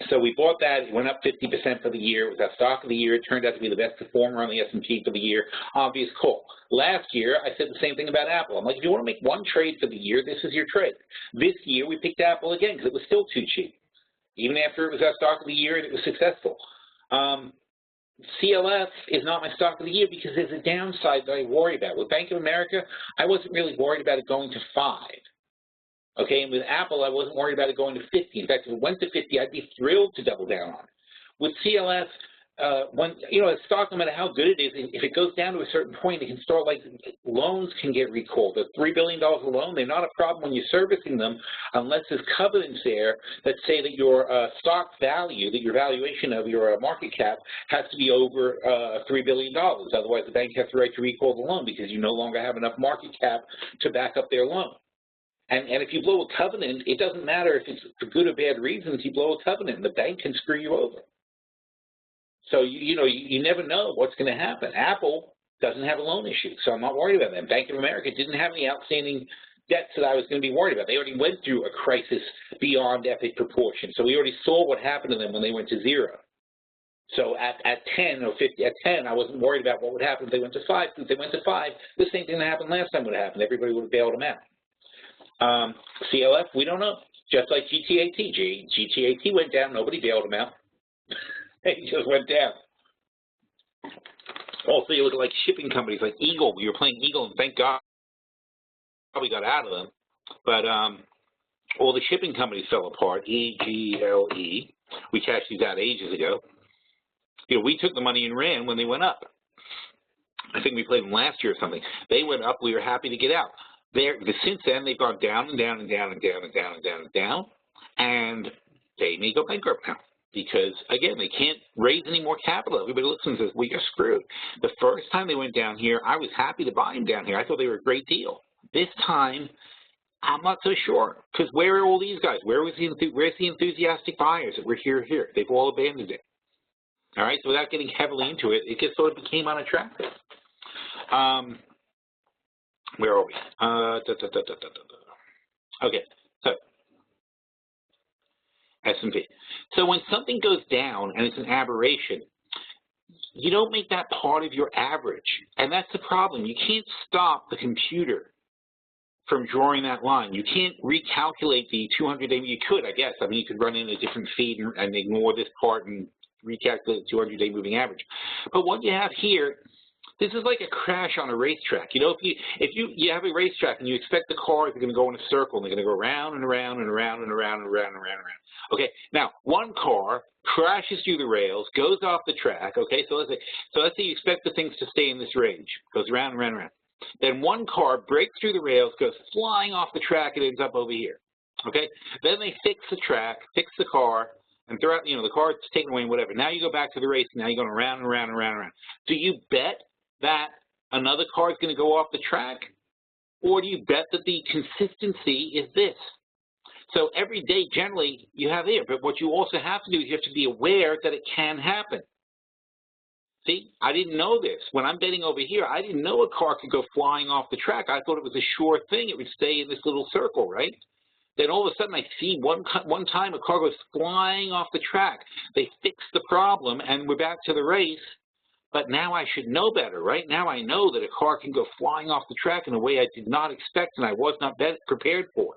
So we bought that. It went up 50% for the year. It was our stock of the year. It turned out to be the best performer on the S&P for the year. Obvious call. Last year, I said the same thing about Apple. I'm like, if you want to make one trade for the year, this is your trade. This year, we picked Apple again because it was still too cheap. Even after it was our stock of the year and it was successful. CLF is not my stock of the year because there's a downside that I worry about. With Bank of America, I wasn't really worried about it going to 5. Okay, and with Apple, I wasn't worried about it going to 50. In fact, if it went to 50, I'd be thrilled to double down on it. With CLS, a stock, no matter how good it is, if it goes down to a certain point, it can start like loans can get recalled. The $3 billion a loan, they're not a problem when you're servicing them unless there's covenants there that say that your stock value, that your valuation of your market cap has to be over $3 billion. Otherwise, the bank has the right to recall the loan because you no longer have enough market cap to back up their loan. And if you blow a covenant, it doesn't matter if it's for good or bad reasons, you blow a covenant, the bank can screw you over. So, you never know what's going to happen. Apple doesn't have a loan issue, so I'm not worried about that. Bank of America didn't have any outstanding debts that I was going to be worried about. They already went through a crisis beyond epic proportion. So we already saw what happened to them when they went to 0. So at 10 or 50, at 10, I wasn't worried about what would happen if they went to 5. Since they went to 5, the same thing that happened last time would have happened. Everybody would have bailed them out. CLF, we don't know. Just like GTAT. GTAT went down. Nobody bailed them out. It just went down. Also, you look at like shipping companies like Eagle. We were playing Eagle, and thank God we got out of them. But all the shipping companies fell apart. EGLE. We cashed these out ages ago. We took the money and ran when they went up. I think we played them last year or something. They went up. We were happy to get out. Since then, they've gone down and down and down and down and down and down and down, and they may go bankrupt now because, again, they can't raise any more capital. Everybody looks and says, we are screwed. The first time they went down here, I was happy to buy them down here. I thought they were a great deal. This time, I'm not so sure because where are all these guys? Where's the enthusiastic buyers that were here? They've all abandoned it. All right, so without getting heavily into it, it just sort of became unattractive. Where are we? Okay, so S&P. So when something goes down and it's an aberration, you don't make that part of your average, and that's the problem. You can't stop the computer from drawing that line. You can't recalculate the 200-day. You could, I guess. I mean, you could run in a different feed and ignore this part and recalculate the 200-day moving average. But what you have here, this is like a crash on a racetrack. If you have a racetrack and you expect the cars are going to go in a circle and they're going to go around and around and around and around and around and around and around. Okay, now one car crashes through the rails, goes off the track. Okay, so let's say you expect the things to stay in this range, goes around and around and around. Then one car breaks through the rails, goes flying off the track, and ends up over here. Okay, then they fix the track, fix the car, and throughout, the car's taken away and whatever. Now you go back to the race, and now you're going around and around and around and around. Do you bet that another car is going to go off the track, or do you bet that the consistency is this? So every day, generally, you have there, but what you also have to do is you have to be aware that it can happen. See, I didn't know this. When I'm betting over here, I didn't know a car could go flying off the track. I thought it was a sure thing. It would stay in this little circle, right? Then all of a sudden I see one time a car goes flying off the track. They fix the problem, and we're back to the race. But now I should know better, right? Now I know that a car can go flying off the track in a way I did not expect and I was not prepared for.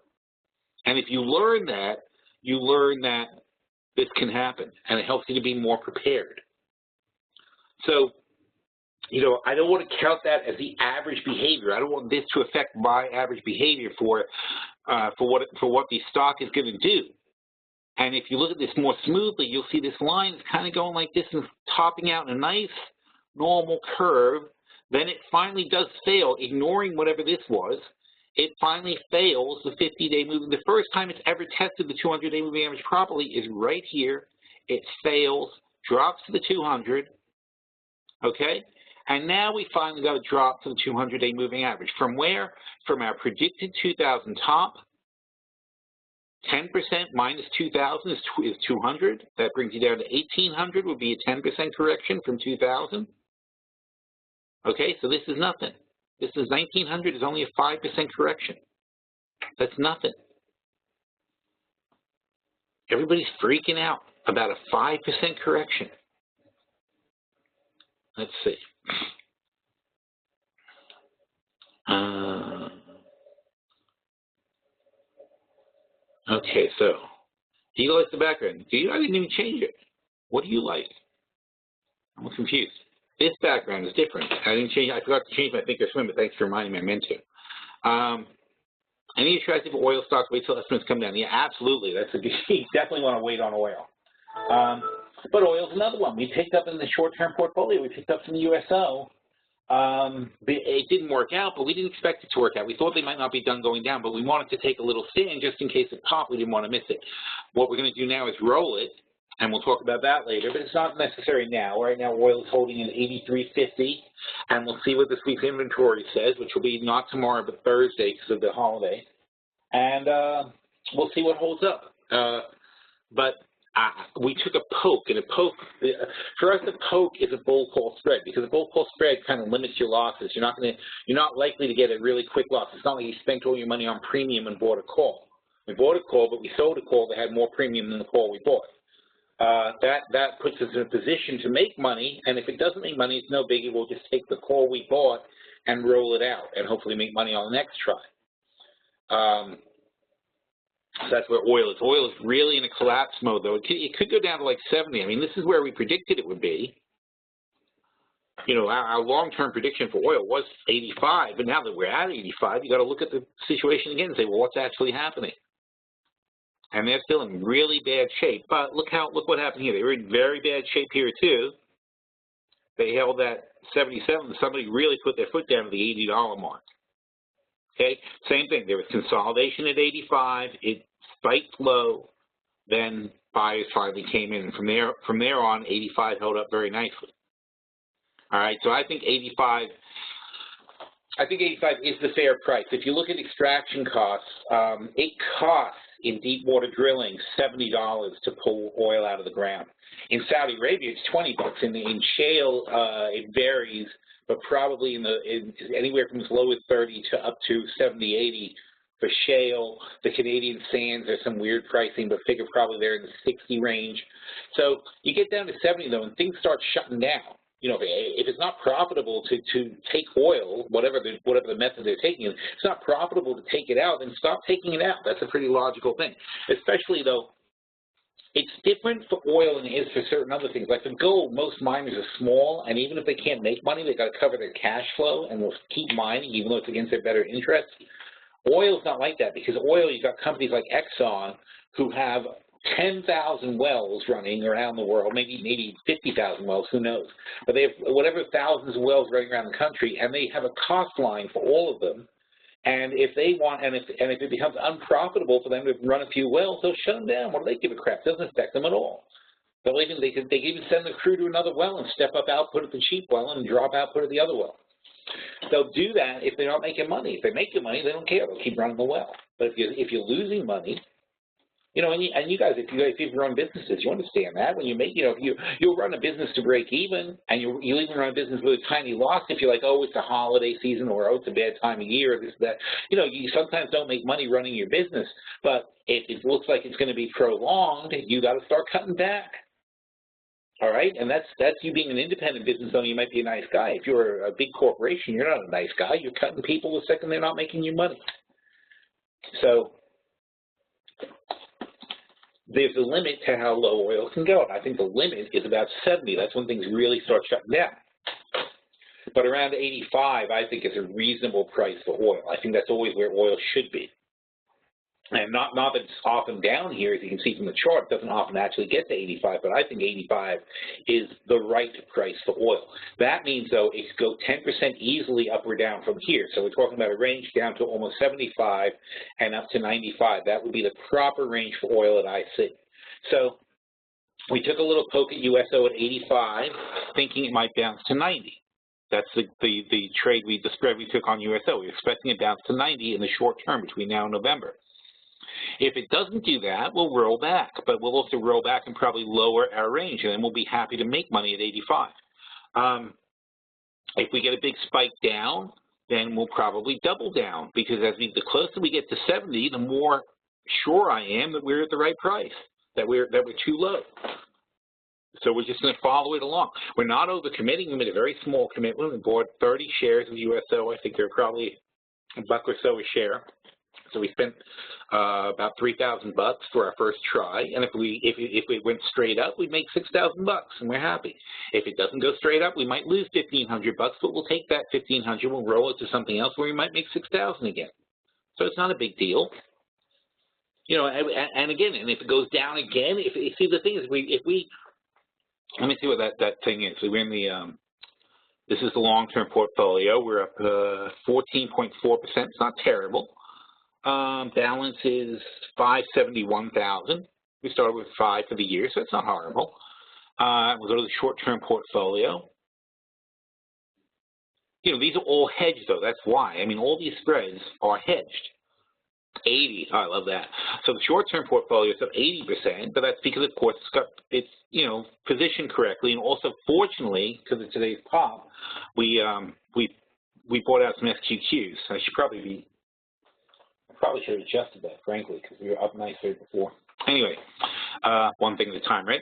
And if you learn that this can happen, and it helps you to be more prepared. So you know, I don't want to count that as the average behavior. I don't want this to affect my average behavior for what the stock is going to do. And if you look at this more smoothly, you'll see this line is kind of going like this and topping out in a nice normal curve. Then it finally does fail, ignoring whatever this was. It finally fails the 50-day moving. The first time it's ever tested the 200-day moving average properly is right here. It fails, drops to the 200, okay? And now we finally got a drop to the 200-day moving average. From where? From our predicted 2,000 top. 10% minus 2,000 is 200. That brings you down to 1,800, would be a 10% correction from 2,000. Okay, so this is nothing. This is 1,900 is only a 5% correction. That's nothing. Everybody's freaking out about a 5% correction. Let's see. Okay, so do you like the background? I didn't even change it. What do you like? I'm confused. This background is different. I didn't change. I forgot to change my thinker swim, but thanks for reminding me. I meant to. Any attractive oil stocks wait till estimates come down? Yeah, absolutely. That's a good. You definitely want to wait on oil. But oil's another one. We picked up in the short-term portfolio. We picked up some USO. It didn't work out, but we didn't expect it to work out. We thought they might not be done going down, but we wanted to take a little stand just in case it popped. We didn't want to miss it. What we're going to do now is roll it, and we'll talk about that later, but it's not necessary now. Right now, oil is holding in 83.50, and we'll see what this week's inventory says, which will be not tomorrow, but Thursday because of the holiday. And we'll see what holds up. We took a poke, and for us, a poke is a bull call spread, because a bull call spread kind of limits your losses. You're not likely to get a really quick loss. It's not like you spent all your money on premium and bought a call. We bought a call, but we sold a call that had more premium than the call we bought. That puts us in a position to make money, and if it doesn't make money, it's no biggie. We'll just take the call we bought and roll it out, and hopefully make money on the next try. So that's where oil is. Oil is really in a collapse mode, though. It could go down to like 70. I mean, this is where we predicted it would be. You know, our long-term prediction for oil was 85, but now that we're at 85, you got to look at the situation again and say, well, what's actually happening? And they're still in really bad shape. But look what happened here. They were in very bad shape here too. They held at 77. Somebody really put their foot down to the $80 mark. Okay, same thing. There was consolidation at 85. It spiked low. Then buyers finally came in. From there on, 85 held up very nicely. All right, so I think 85 is the fair price. If you look at extraction costs, it costs in deep water drilling $70 to pull oil out of the ground. In Saudi Arabia, it's $20. In shale, it varies, but probably anywhere from as low as 30 to up to 70, 80 for shale. The Canadian sands, there's some weird pricing, but figure probably they're in the 60 range. So you get down to 70 though, and things start shutting down. You know, if it's not profitable to take oil, whatever the method they're taking, it's not profitable to take it out, then stop taking it out. That's a pretty logical thing. Especially though, it's different for oil than it is for certain other things. Like for gold, most miners are small, and even if they can't make money, they've got to cover their cash flow and will keep mining even though it's against their better interests. Oil's not like that, because oil, you've got companies like Exxon who have 10,000 wells running around the world, maybe 50,000 wells, who knows. But they have whatever thousands of wells running around the country, and they have a cost line for all of them. And if they want, and if it becomes unprofitable for them to run a few wells, they'll shut them down. What do they give a crap? It doesn't affect them at all. They can even send the crew to another well and step up output at the cheap well and drop output at the other well. They'll do that if they're not making money. If they're making money, they don't care. They'll keep running the well. But if you're losing money, you know, and you guys, if you run businesses, you understand that. When you make, you know, you'll run a business to break even, and you even run a business with a tiny loss if you're like, oh, it's a holiday season, or oh, it's a bad time of year, or this, that. You know, you sometimes don't make money running your business, but if it looks like it's going to be prolonged, you got to start cutting back. All right, and that's you being an independent business owner. You might be a nice guy. If you're a big corporation, you're not a nice guy. You're cutting people the second they're not making you money. So there's a limit to how low oil can go. I think the limit is about 70. That's when things really start shutting down. But around 85, I think, is a reasonable price for oil. I think that's always where oil should be. And not that it's often down here, as you can see from the chart, it doesn't often actually get to 85, but I think 85 is the right price for oil. That means, though, it could go 10% easily up or down from here. So we're talking about a range down to almost 75 and up to 95. That would be the proper range for oil that I see. So we took a little poke at USO at 85, thinking it might bounce to 90. That's the spread we took on USO. We're expecting it bounce to 90 in the short term between now and November. If it doesn't do that, we'll roll back, but we'll also roll back and probably lower our range, and then we'll be happy to make money at 85. If we get a big spike down, then we'll probably double down, because the closer we get to 70, the more sure I am that we're at the right price, that we're too low. So we're just going to follow it along. We're not overcommitting. We made a very small commitment. We bought 30 shares of USO. I think they're probably $1 or so a share. So we spent about $3,000 for our first try, and if we went straight up, we'd make $6,000, and we're happy. If it doesn't go straight up, we might lose $1,500, but we'll take that $1,500, we'll roll it to something else where we might make $6,000 again. So it's not a big deal, you know. And again, and if it goes down again, see, the thing is, let me see what that thing is. So we're in the this is the long-term portfolio. We're up 14.4%. It's not terrible. Balance is 571,000. We started with 5 for the year, so it's not horrible. We'll go to the short-term portfolio. You know, these are all hedged, though. That's why. I mean, all these spreads are hedged. 80. Oh, I love that. So the short-term portfolio is up 80%, but that's because, of course, it's you know, positioned correctly, and also, fortunately, because of today's pop, we bought out some SQQs. I probably should have adjusted that, frankly, because we were up nicely before. Anyway, one thing at a time, right?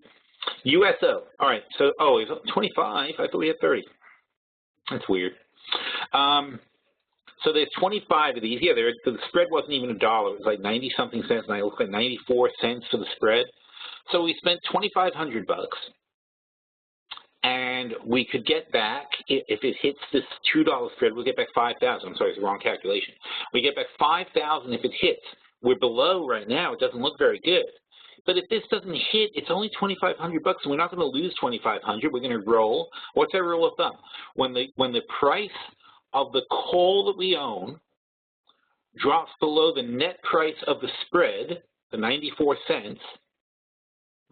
USO. All right. So, it's up 25. I thought we had 30. That's weird. So there's 25 of these. Yeah, the spread wasn't even $1. It was like 90-something cents, and I looked at 94 cents for the spread. So we spent $2,500, and we could get back, if it hits this $2 spread, we'll get back 5,000. I'm sorry, it's the wrong calculation. We get back 5,000 if it hits. We're below right now. It doesn't look very good. But if this doesn't hit, it's only $2,500, and we're not going to lose $2,500. We're going to roll. What's our rule of thumb? When the price of the call that we own drops below the net price of the spread, the 94 cents,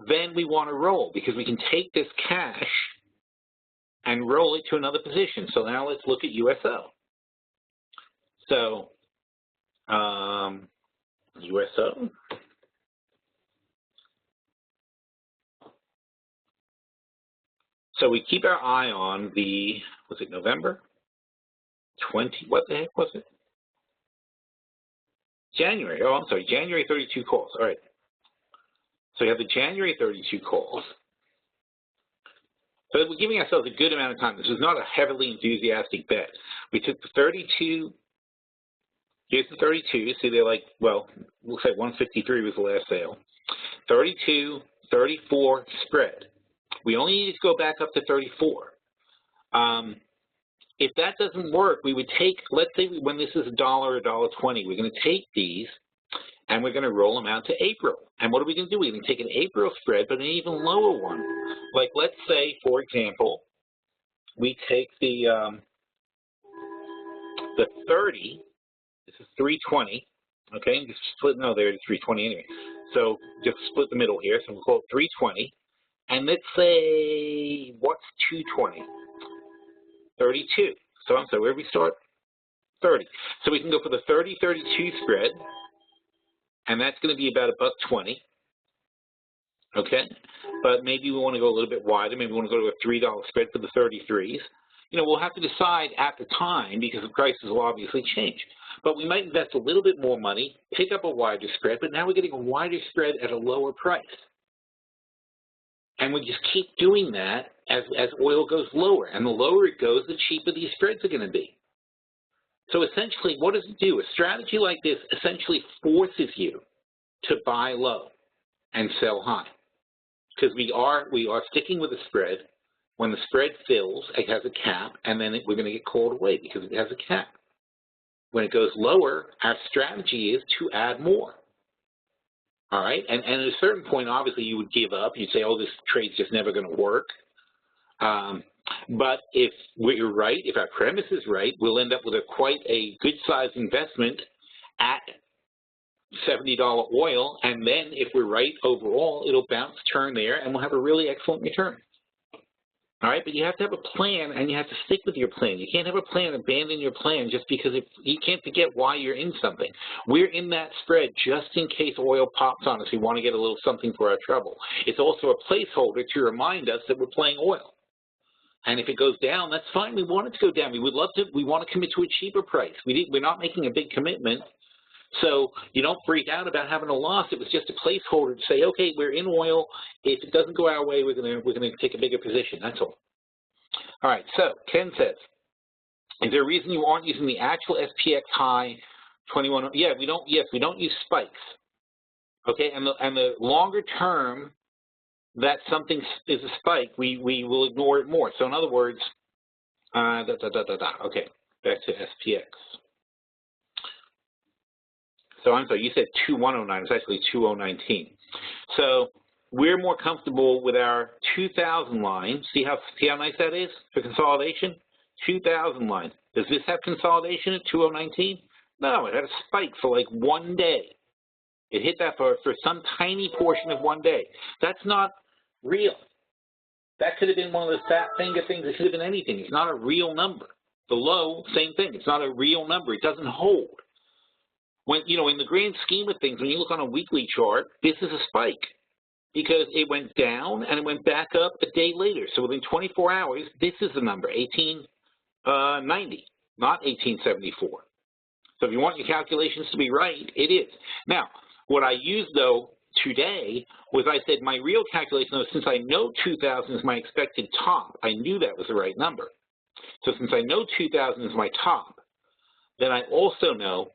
then we want to roll, because we can take this cash and roll it to another position. So now let's look at USO. So USO. So we keep our eye on the, was it November? 20, what the heck was it? January, I'm sorry, January 32 calls, all right. So we have the January 32 calls. So we're giving ourselves a good amount of time. This is not a heavily enthusiastic bet. We took the 32, here's the 32, so they're like, well, we'll say 153 was the last sale. 32, 34 spread. We only need to go back up to 34. If that doesn't work, we would take, let's say when this is $1 or $1.20, we're going to take these and we're going to roll them out to April. And what are we going to do? We're going to take an April spread, but an even lower one. Like, let's say, for example, we take the 30, this is 320, okay, just split, no, there it is 320 anyway. So just split the middle here, so we'll call it 320. And let's say, what's 220? 32. So I'm sorry, where did we start? 30. So we can go for the 30-32 spread, and that's going to be about $1.20. Okay? But maybe we want to go a little bit wider. Maybe we want to go to a $3 spread for the 33s. You know, we'll have to decide at the time, because the prices will obviously change. But we might invest a little bit more money, pick up a wider spread, but now we're getting a wider spread at a lower price. And we just keep doing that as oil goes lower. And the lower it goes, the cheaper these spreads are going to be. So essentially, what does it do? A strategy like this essentially forces you to buy low and sell high. Because we are sticking with a spread. When the spread fills, it has a cap, and then we're going to get called away because it has a cap. When it goes lower, our strategy is to add more. All right, and at a certain point, obviously, you would give up. You'd say, oh, this trade's just never going to work. But if we're right, if our premise is right, we'll end up with quite a good-sized investment at $70 oil, and then if we're right overall, it'll bounce, turn there, and we'll have a really excellent return. All right, but you have to have a plan, and you have to stick with your plan. You can't have a plan and abandon your plan just because you can't forget why you're in something. We're in that spread just in case oil pops on us. We want to get a little something for our trouble. It's also a placeholder to remind us that we're playing oil. And if it goes down, that's fine. We want it to go down. We would love to. We want to commit to a cheaper price. We're not making a big commitment. So you don't freak out about having a loss. It was just a placeholder to say, okay, we're in oil. If it doesn't go our way, we're going to take a bigger position. That's all. All right. So Ken says, is there a reason you aren't using the actual SPX high 21? Yeah, we don't. Yes, we don't use spikes. Okay, and the longer term that something is a spike, we will ignore it more. So in other words, okay, back to SPX. So I'm sorry, you said 2109, it's actually 2019. So we're more comfortable with our 2000 line. See how nice that is for consolidation? 2000 line. Does this have consolidation at 2019? No, it had a spike for like 1 day. It hit that for some tiny portion of 1 day. That's not real. That could have been one of those fat finger things. It could have been anything. It's not a real number. The low, same thing. It's not a real number. It doesn't hold. When, you know, in the grand scheme of things, when you look on a weekly chart, this is a spike because it went down and it went back up a day later. So within 24 hours, this is the number, 1890, not 1874. So if you want your calculations to be right, it is. Now, what I used, though, today was I said my real calculation, though, since I know 2000 is my expected top, I knew that was the right number. So since I know 2000 is my top, then I also know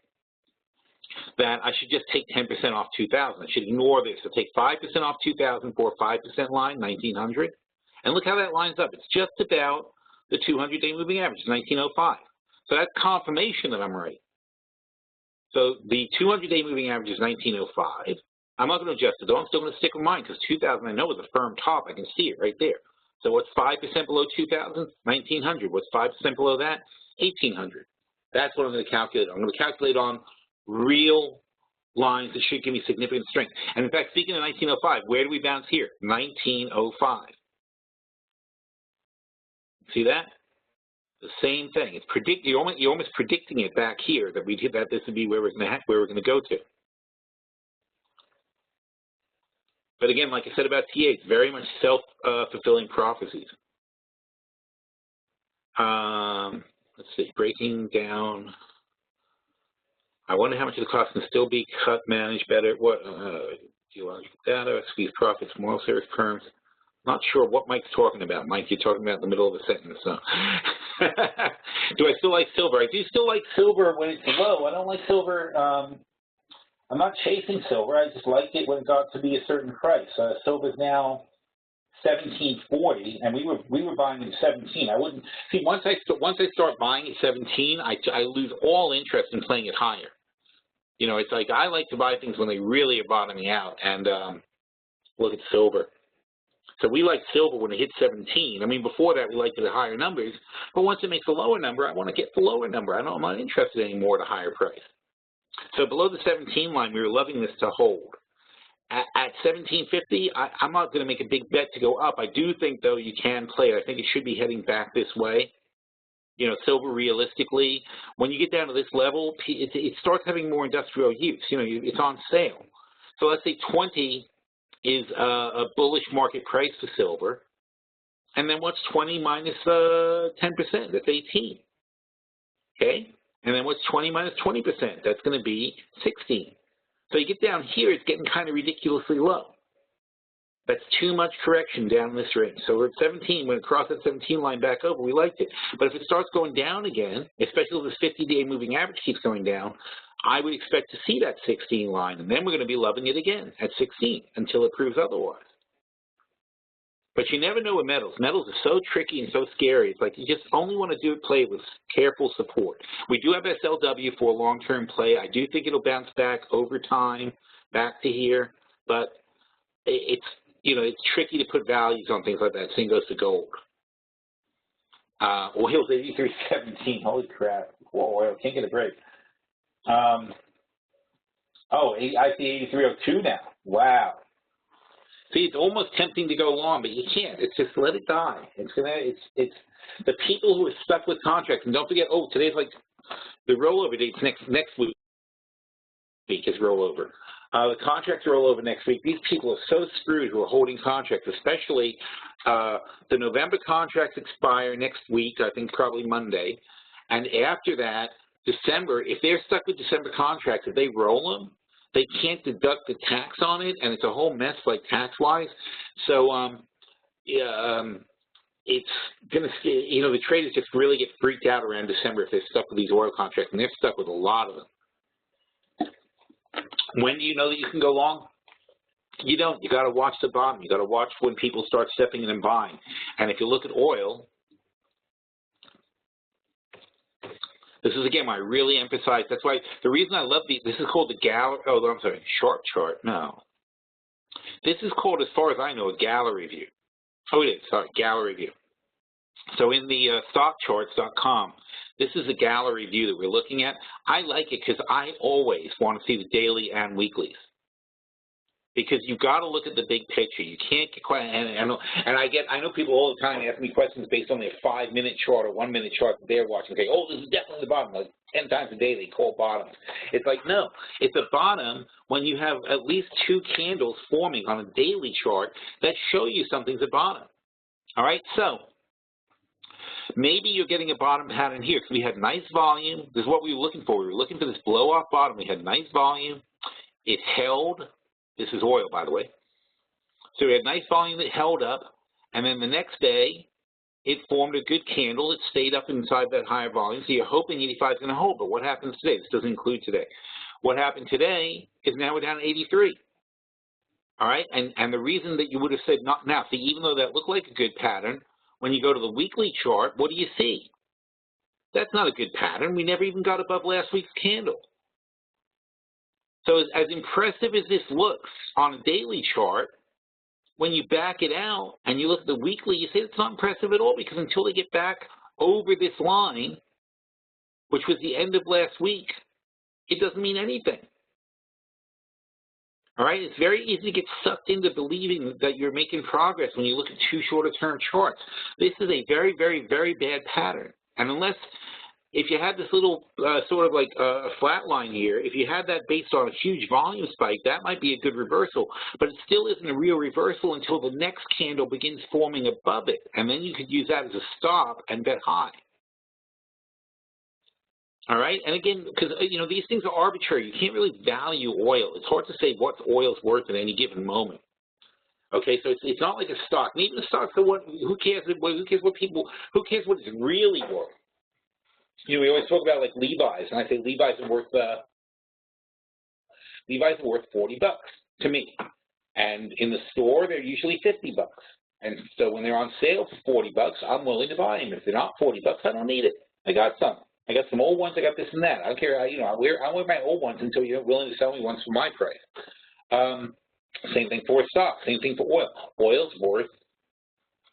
that I should just take 10% off 2000. I should ignore this. So take 5% off 2000 for a 5% line, 1900. And look how that lines up. It's just about the 200-day moving average, 1905. So that's confirmation that I'm right. So the 200-day moving average is 1905. I'm not going to adjust it, though. I'm still going to stick with mine because 2000 I know is a firm top. I can see it right there. So what's 5% below 2000? 1900. What's 5% below that? 1800. That's what I'm going to calculate. I'm going to calculate on real lines that should give me significant strength. And in fact, speaking of 1905, where do we bounce here? 1905. See that? The same thing. It's you're almost predicting it back here that we'd hit that. This would be where we're going to go to. But again, like I said about TA, it's very much self-fulfilling prophecies. Let's see, breaking down. I wonder how much of the cost can still be cut, managed better. What geological data, squeeze profits, moral service terms. Not sure what Mike's talking about. Mike, you're talking about in the middle of the sentence. So. Do I still like silver? I do still like silver when it's low. I don't like silver. I'm not chasing silver. I just liked it when it got to be a certain price. Silver's now $17.40, and we were buying at 17. I wouldn't see once I start buying at 17, I lose all interest in playing it higher. You know, it's like I like to buy things when they really are bottoming out. And look at silver. So we like silver when it hits 17. I mean, before that, we liked it at higher numbers. But once it makes a lower number, I want to get the lower number. I'm not interested anymore at a higher price. So below the 17 line, we were loving this to hold. At 17.50, I'm not going to make a big bet to go up. I do think, though, you can play it. I think it should be heading back this way. You know, silver realistically, when you get down to this level, it starts having more industrial use. You know, it's on sale. So let's say 20 is a bullish market price for silver. And then what's 20 minus 10%? That's 18. Okay? And then what's 20 minus 20%? That's going to be 16. So you get down here, it's getting kind of ridiculously low. That's too much correction down in this range. So we're at 17. When it crossed that 17 line back over, we liked it. But if it starts going down again, especially if this 50-day moving average keeps going down, I would expect to see that 16 line. And then we're going to be loving it again at 16 until it proves otherwise. But you never know with metals. Metals are so tricky and so scary. It's like you just only want to play with careful support. We do have SLW for long-term play. I do think it'll bounce back over time, back to here. But it's, it's tricky to put values on things like that. Same goes to gold. Oil's 83.17. Holy crap. Whoa, oil can't get a break. I see 83.02 now. Wow. See, it's almost tempting to go long, but you can't. It's just let it die. It's the people who are stuck with contracts. And don't forget, today's like the rollover date's next week is rollover. The contracts roll over next week. These people are so screwed who are holding contracts, especially the November contracts expire next week, I think probably Monday. And after that, December, if they're stuck with December contracts, if they roll them, they can't deduct the tax on it, and it's a whole mess, like tax-wise. So, it's going to, the traders just really get freaked out around December if they're stuck with these oil contracts, and they're stuck with a lot of them. When do you know that you can go long? You don't. You got to watch the bottom. You got to watch when people start stepping in and buying. And if you look at oil, this is, again, I really emphasize. That's why the reason I love this is called the sharp chart. No. This is called, as far as I know, a gallery view. Oh, it is. Sorry, gallery view. So in the stockcharts.com, this is a gallery view that we're looking at. I like it because I always want to see the daily and weeklies. Because you've got to look at the big picture. You can't get quite, and I know people all the time ask me questions based on their 5-minute chart or 1-minute chart that they're watching. They say, this is definitely the bottom. Like 10 times a day they call bottoms. It's like, no, it's a bottom when you have at least 2 candles forming on a daily chart that show you something's a bottom. All right, so maybe you're getting a bottom pattern here because we had nice volume. This is what we were looking for. We were looking for this blow-off bottom. We had nice volume. It held. This is oil, by the way. So we had nice volume that held up, and then the next day, it formed a good candle. It stayed up inside that higher volume, so you're hoping 85 is going to hold. But what happens today? This doesn't include today. What happened today is now we're down to 83. All right, and the reason that you would have said not now, see, even though that looked like a good pattern, when you go to the weekly chart, what do you see? That's not a good pattern. We never even got above last week's candle. So as impressive as this looks on a daily chart, when you back it out and you look at the weekly, you say it's not impressive at all because until they get back over this line, which was the end of last week, it doesn't mean anything. All right, it's very easy to get sucked into believing that you're making progress when you look at 2 shorter-term charts. This is a very, very, very bad pattern. And unless, if you had this little sort of like a flat line here, if you had that based on a huge volume spike, that might be a good reversal. But it still isn't a real reversal until the next candle begins forming above it. And then you could use that as a stop and bet high. All right, and again, because these things are arbitrary. You can't really value oil. It's hard to say what oil's worth at any given moment. Okay, so it's not like a stock. And even the stocks, who cares what it's really worth? We always talk about like Levi's, and I say Levi's are worth $40 to me, and in the store they're usually $50. And so when they're on sale for $40, I'm willing to buy them. If they're not $40, I don't need it. I got some. I got some old ones. I got this and that. I don't care. I wear my old ones until you're willing to sell me ones for my price. Same thing for stock. Same thing for oil. Oil's worth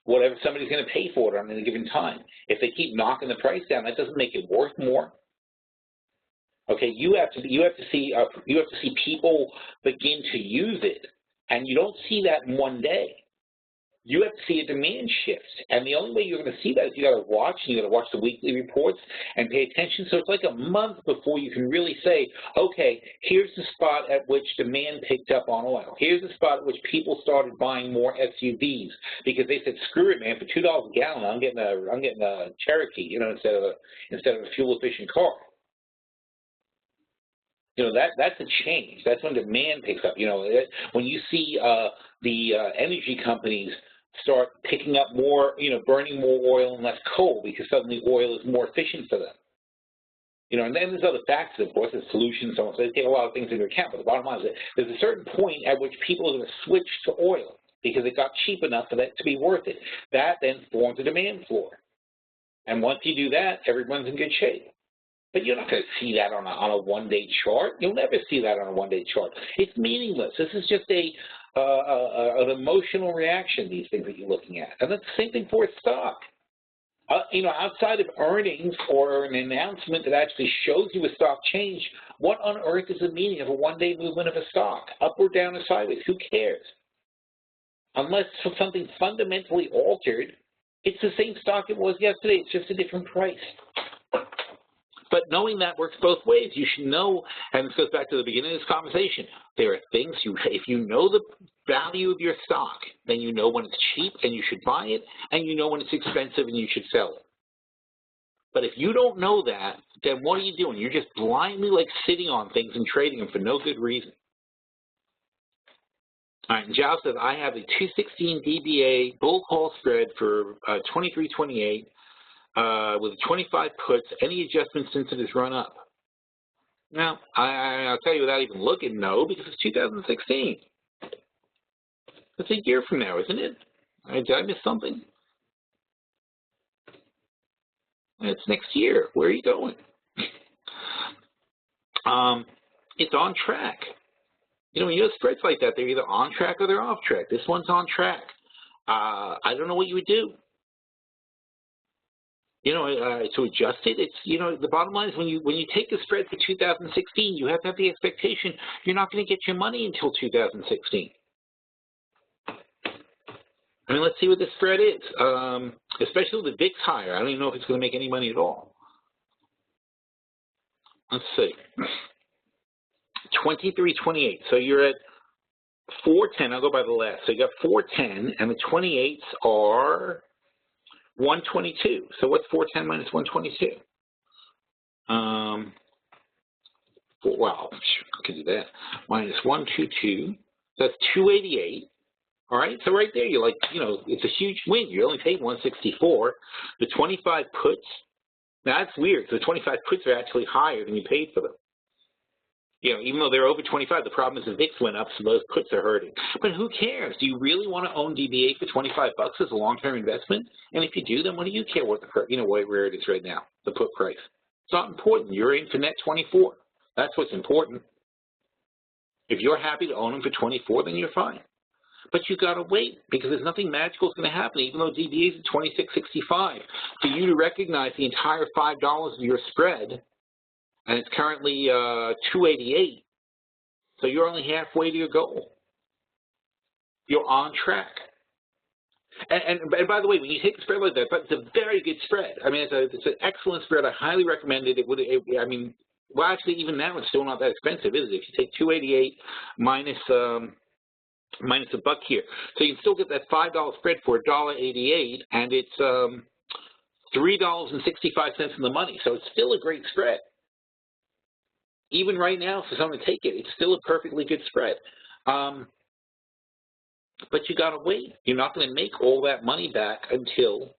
whatever somebody's going to pay for it on any given time. If they keep knocking the price down, that doesn't make it worth more. Okay, you have to see people begin to use it, and you don't see that in one day. You have to see a demand shift, and the only way you're going to see that is you got to watch, and you got to watch the weekly reports and pay attention. So it's like a month before you can really say, okay, here's the spot at which demand picked up on oil. Here's the spot at which people started buying more SUVs because they said, screw it, man, for $2 a gallon, I'm getting a Cherokee, instead of a fuel efficient car. That's a change. That's when demand picks up. When you see the energy companies start picking up more, burning more oil and less coal because suddenly oil is more efficient for them. And then there's other factors, of course, there's solutions, so on. So they take a lot of things into account. But the bottom line is that there's a certain point at which people are going to switch to oil. because it got cheap enough for that to be worth it. That then forms a demand floor. And once you do that, everyone's in good shape. But you're not going to see that on a one-day chart. You'll never see that on a one-day chart. It's meaningless. This is just an emotional reaction, these things that you're looking at. And that's the same thing for a stock. Outside of earnings or an announcement that actually shows you a stock change, what on earth is the meaning of a one-day movement of a stock, up or down or sideways? Who cares? Unless something fundamentally altered, it's the same stock it was yesterday. It's just a different price. But knowing that works both ways. You should know, and this goes back to the beginning of this conversation, there are things, if you know the value of your stock, then you know when it's cheap and you should buy it, and you know when it's expensive and you should sell it. But if you don't know that, then what are you doing? You're just blindly sitting on things and trading them for no good reason. All right, and Giles says, I have a 216 DBA bull call spread for 23.28. With 25 puts, any adjustments since it has run up? Now, I'll tell you without even looking, no, because it's 2016. It's a year from now, isn't it? Did I miss something? It's next year. Where are you going? It's on track. When you have spreads like that, they're either on track or they're off track. This one's on track. I don't know what you would do. To adjust it, it's, the bottom line is when you take the spread for 2016, you have to have the expectation you're not going to get your money until 2016. Let's see what the spread is, especially with the VIX higher. I don't even know if it's going to make any money at all. Let's see. 23.28. So you're at 410. I'll go by the last. So you got 410, and the 28s are 122. So what's 410 minus 122? Well, I can do that. Minus 122. That's 288. All right. So right there, you're it's a huge win. You only paid 164. The 25 puts. Now that's weird. So the 25 puts are actually higher than you paid for them. Even though they're over 25, the problem is the VIX went up, so those puts are hurting. But who cares? Do you really want to own DBA for 25 bucks as a long-term investment? And if you do, then what do you care what where it is right now, the put price? It's not important. You're in for net 24. That's what's important. If you're happy to own them for 24, then you're fine. But you got to wait because there's nothing magical is going to happen. Even though DBA is at 26.65, for you to recognize the entire $5 of your spread. And it's currently 288, so you're only halfway to your goal. You're on track. And by the way, when you take a spread like that, it's a very good spread. It's an excellent spread. I highly recommend it. Well, actually, even now it's still not that expensive, is it? If you take 288 minus a buck here, so you can still get that $5 spread for $1.88, and it's $3.65 in the money. So it's still a great spread. Even right now, for someone to take it, it's still a perfectly good spread. But you got to wait. You're not going to make all that money back until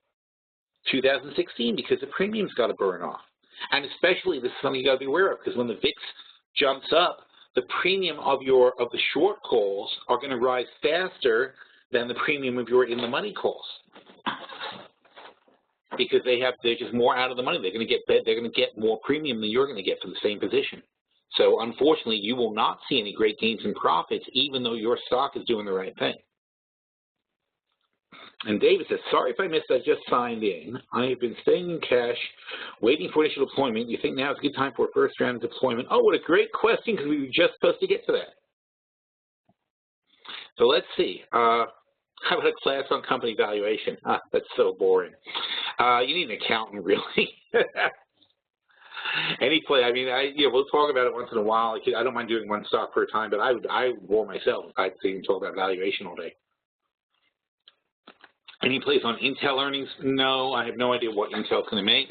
2016 because the premium's got to burn off. And especially, this is something you got to be aware of because when the VIX jumps up, the premium of the short calls are going to rise faster than the premium of your in-the-money calls because they're just more out of the money. They're going to get more premium than you're going to get for the same position. So unfortunately, you will not see any great gains in profits, even though your stock is doing the right thing. And David says, sorry if I missed, I just signed in. I have been staying in cash, waiting for initial deployment. You think now is a good time for a first round of deployment? Oh, what a great question, because we were just supposed to get to that. So let's see. How about a class on company valuation? That's so boring. You need an accountant, really. We'll talk about it once in a while. I don't mind doing one stock per time, but I would bore myself if I had to talk about valuation all day. Any place on Intel earnings? No, I have no idea what Intel's going to make.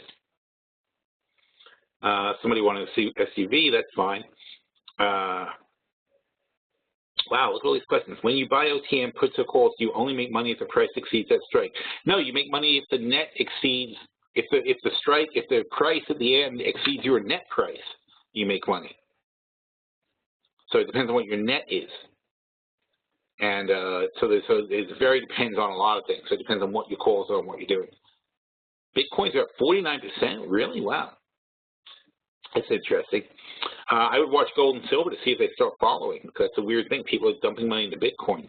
Somebody wanted to see SUV, that's fine. Wow, look at all these questions. When you buy OTM puts or calls, do you only make money if the price exceeds that strike? No, you make money if the net exceeds. If the price at the end exceeds your net price, you make money. So it depends on what your net is. And so it very depends on a lot of things. So it depends on what your calls are and what you're doing. Bitcoins are at 49%? Really? Wow. That's interesting. I would watch gold and silver to see if they start following, because that's a weird thing. People are dumping money into Bitcoin.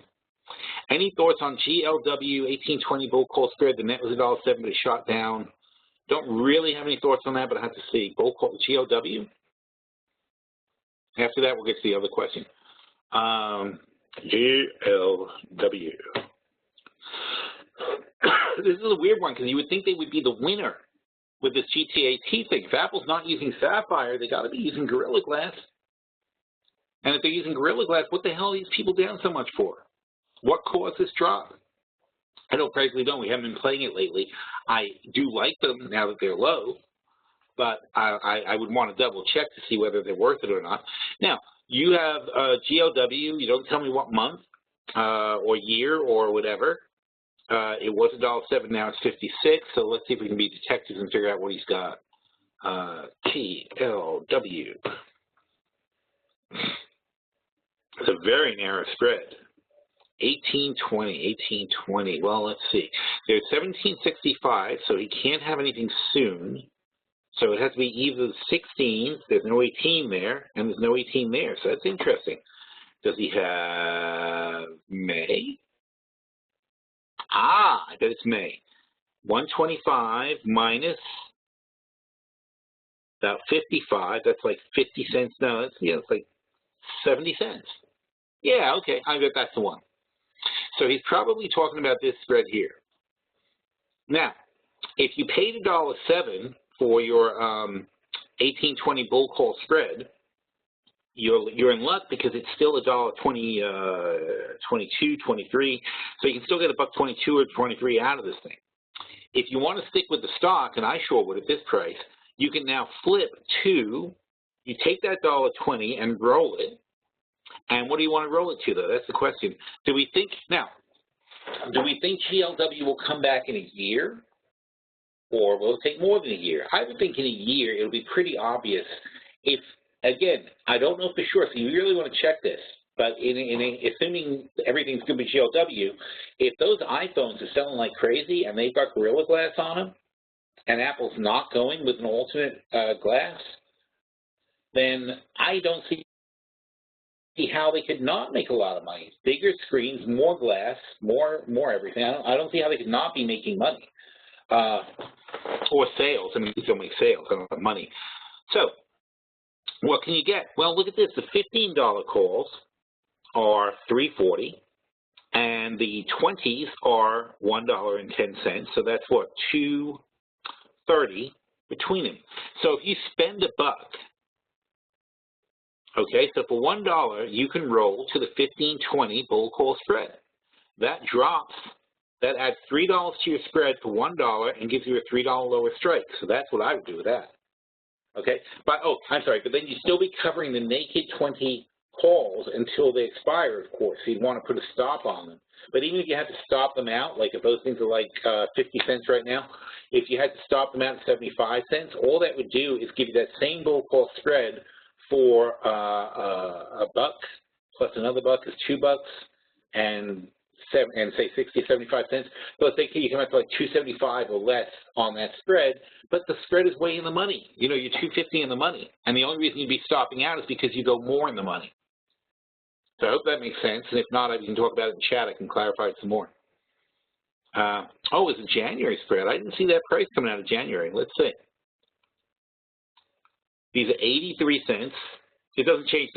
Any thoughts on GLW 1820 bull call spread? The net was $1.07, but it shot down. Don't really have any thoughts on that, but I have to see. Bull call GLW? After that, we'll get to the other question. GLW. This is a weird one, because you would think they would be the winner with this GTAT thing. If Apple's not using Sapphire, they got to be using Gorilla Glass. And if they're using Gorilla Glass, what the hell are these people down so much for? What caused this drop? I don't frankly don't. We haven't been playing it lately. I do like them now that they're low, but I would want to double check to see whether they're worth it or not. Now, you have GLW. You don't tell me what month or year or whatever. It was $1.07, now it's 56. So let's see if we can be detectives and figure out what he's got. GLW. It's a very narrow spread. 1820. Well, let's see. There's 1765, so he can't have anything soon. So it has to be either the 16th. There's no 18 there, and there's no 18 there. So that's interesting. Does he have May? I bet it's May. 125 minus about 55. That's like 50 cents. No, that's, it's like 70 cents. Yeah, okay. I bet that's the one. So he's probably talking about this spread here. Now, if you paid $1.07 for your 1820 bull call spread, you're in luck because it's still $1.20, 22, 23. So you can still get $1.22 or 23 out of this thing. If you want to stick with the stock, and I sure would at this price, you can now flip to, you take that $1.20 and roll it. And what do you want to roll it to, though? That's the question. Do we think GLW will come back in a year, or will it take more than a year? I would think in a year it'll be pretty obvious. If, again, I don't know for sure, so you really want to check this. But assuming everything's going to be GLW, if those iPhones are selling like crazy and they've got Gorilla Glass on them, and Apple's not going with an alternate glass, then I don't see how they could not make a lot of money. Bigger screens, more glass, more everything. I don't see how they could not be making money. Or sales. I mean, you still make sales. I don't have money. So, what can you get? Well, look at this. The $15 calls are $3.40, and the 20s are $1.10. So that's what, $2.30 between them. So if you spend $1, okay, so for $1, you can roll to the 1520 bull call spread. That drops, that adds $3 to your spread for $1 and gives you a $3 lower strike. So that's what I would do with that. Okay, but I'm sorry, but then you'd still be covering the naked 20 calls until they expire, of course. So you'd want to put a stop on them. But even if you had to stop them out, like if those things are like 50 cents right now, if you had to stop them out at 75 cents, all that would do is give you that same bull call spread for $1 plus another $1 is $2 and say 60, 75 cents. So let's say you come out to like 275 or less on that spread, but the spread is way in the money. You know, you're 250 in the money, and the only reason you'd be stopping out is because you go more in the money. So I hope that makes sense, and if not, we can talk about it in chat. I can clarify it some more. It's a January spread. I didn't see that price coming out of January. Let's see. These are 83 cents. It doesn't change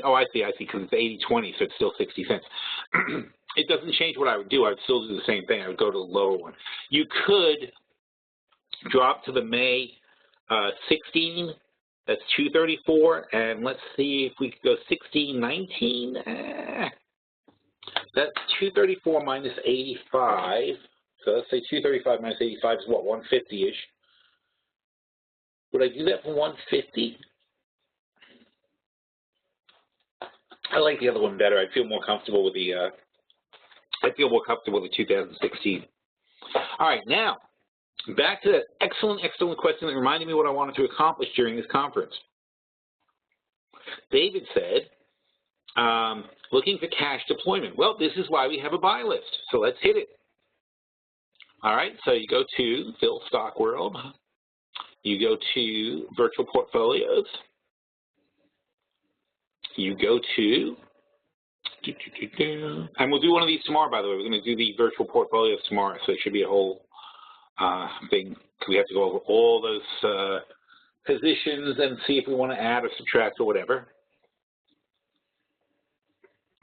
oh, I see, because it's 80.20, so it's still 60 cents. It doesn't change what I would do. I would still do the same thing. I would go to the lower one. You could drop to the May 16, that's 234, and let's see if we could go 16.19. That's 234 minus 85. So let's say 235 minus 85 is what, 150-ish. Would I do that for 150? I like the other one better. I feel more comfortable with the 2016. All right, now back to that excellent question that reminded me what I wanted to accomplish during this conference. David said, Looking for cash deployment. Well, this is why we have a buy list. So let's hit it. All right, so you go to Phil Stock World. You go to Virtual Portfolios. You go to, and we'll do one of these tomorrow, by the way. We're going to do the Virtual Portfolios tomorrow, so it should be a whole thing. We have to go over all those positions and see if we want to add or subtract or whatever.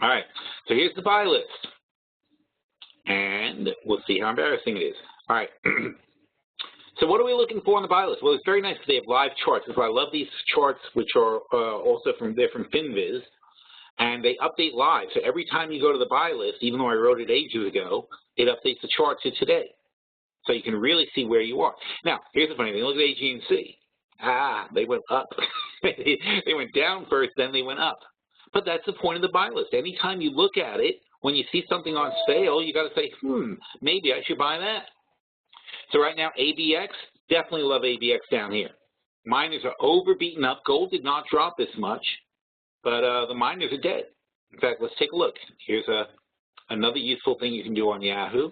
All right, so here's the buy list. And we'll see how embarrassing it is. All right. So what are we looking for on the buy list? Well, it's very nice that they have live charts. That's why I love these charts, which are also from FinViz, and they update live. So every time you go to the buy list, even though I wrote it ages ago, it updates the chart to today. So you can really see where you are. Now, here's the funny thing. Look at AG&C. They went up. They went down first, then they went up. But that's the point of the buy list. Anytime you look at it, when you see something on sale, you got to say, maybe I should buy that. So right now, ABX, definitely love ABX down here. Miners are overbeaten up. Gold did not drop this much, but the miners are dead. In fact, let's take a look. Here's another useful thing you can do on Yahoo.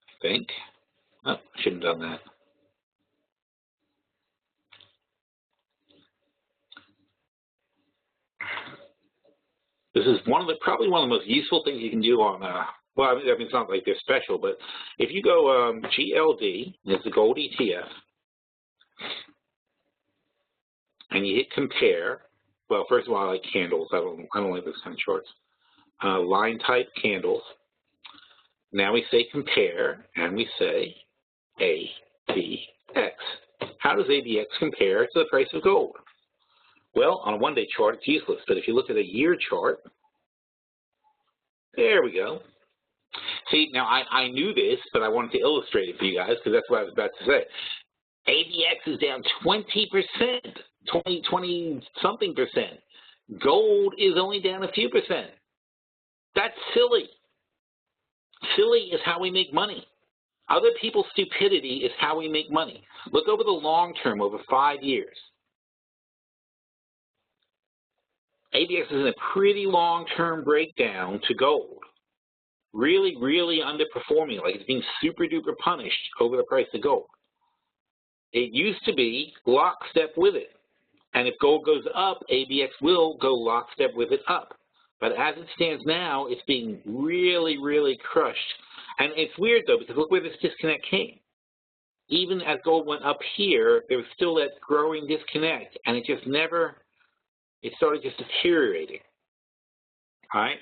I think. Oh, I shouldn't have done that. This is probably one of the most useful things you can do on, well, I mean, it's not like they're special, but if you go GLD, it's a gold ETF, and you hit compare, well, first of all, I like candles. I don't like those kind of charts. Line type candles. Now we say compare, and we say ABX. How does ABX compare to the price of gold? Well, on a one-day chart, it's useless. But if you look at a year chart, there we go. See, now I knew this, but I wanted to illustrate it for you guys because that's what I was about to say. ABX is down 20%, 20-something percent. Gold is only down a few percent. That's silly. Silly is how we make money. Other people's stupidity is how we make money. Look over the long term, over 5 years. ABX is in a pretty long-term breakdown to gold. Really, really underperforming, like it's being super duper punished over the price of gold. It used to be lockstep with it. And if gold goes up, ABX will go lockstep with it up. But as it stands now, it's being really, really crushed. And it's weird though, because look where this disconnect came. Even as gold went up here, there was still that growing disconnect, and it just never, it started just deteriorating. All right,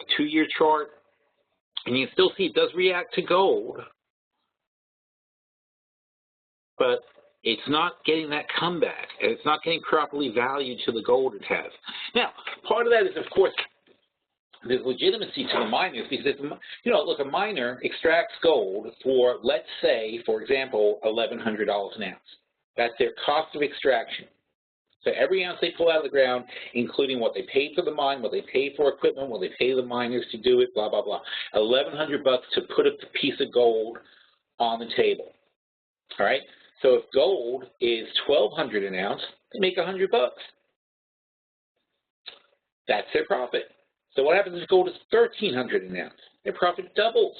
a 2-year chart, and you can still see it does react to gold, but it's not getting that comeback, and it's not getting properly valued to the gold it has. Now, part of that is, of course, there's legitimacy to the miners because, you know, look, a miner extracts gold for, let's say, for example, $1,100 an ounce. That's their cost of extraction. So every ounce they pull out of the ground, including what they paid for the mine, what they paid for equipment, what they pay the miners to do it, blah, blah, blah. $1,100 to put a piece of gold on the table. All right? So if gold is $1,200 an ounce, they make $100. That's their profit. So what happens if gold is $1,300 an ounce? Their profit doubles.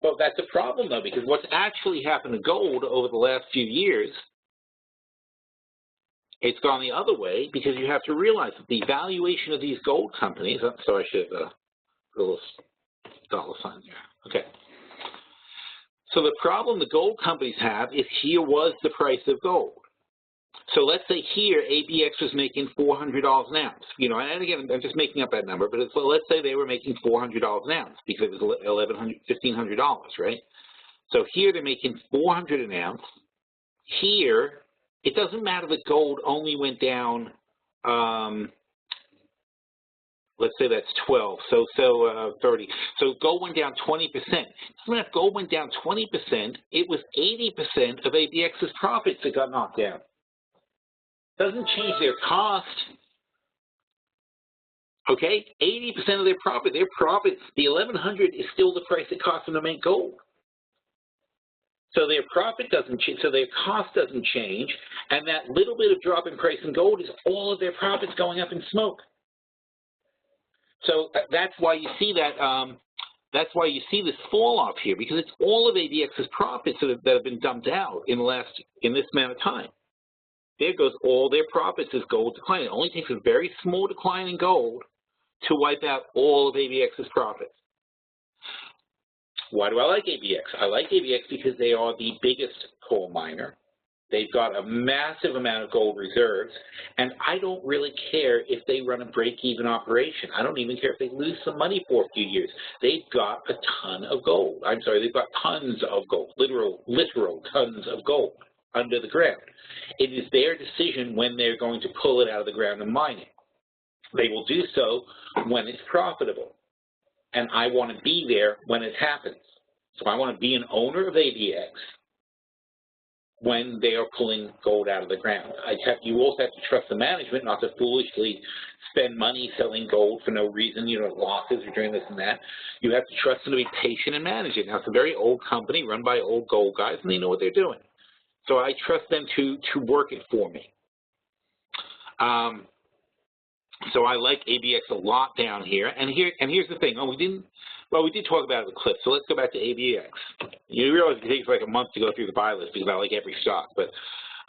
But that's a problem, though, because what's actually happened to gold over the last few years, it's gone the other way, because you have to realize that the valuation of these gold companies, so I should put a little dollar sign there. Okay. So the problem the gold companies have is here was the price of gold. So let's say here ABX was making $400 an ounce. You know, and again, I'm just making up that number, but it's, well, let's say they were making $400 an ounce because it was $1,500, right? So here they're making $400 an ounce. Here, it doesn't matter that gold only went down, let's say that's 12, so 30. So gold went down 20%. So if gold went down 20%, it was 80% of ABX's profits that got knocked down. Doesn't change their cost. Okay, 80% of their profit, the $1,100 is still the price it costs them to make gold. So their profit doesn't change, so their cost doesn't change, and that little bit of drop in price in gold is all of their profits going up in smoke. So that's why you see that. That's why you see this fall off here, because it's all of ABX's profits that have been dumped out in this amount of time. There goes all their profits as gold decline. It only takes a very small decline in gold to wipe out all of ABX's profits. Why do I like ABX? I like ABX because they are the biggest coal miner. They've got a massive amount of gold reserves, and I don't really care if they run a break-even operation. I don't even care if they lose some money for a few years. They've got a ton of gold. I'm sorry, they've got tons of gold, literal tons of gold under the ground. It is their decision when they're going to pull it out of the ground and mine it. They will do so when it's profitable, and I want to be there when it happens. So I want to be an owner of ABX when they are pulling gold out of the ground. You also have to trust the management not to foolishly spend money selling gold for no reason, losses or doing this and that. You have to trust them to be patient and manage it. Now, it's a very old company run by old gold guys, and they know what they're doing. So I trust them to work it for me. So I like ABX a lot down here. And here's the thing. We did talk about the clip, so let's go back to ABX. You realize it takes like a month to go through the buy list because I like every stock. But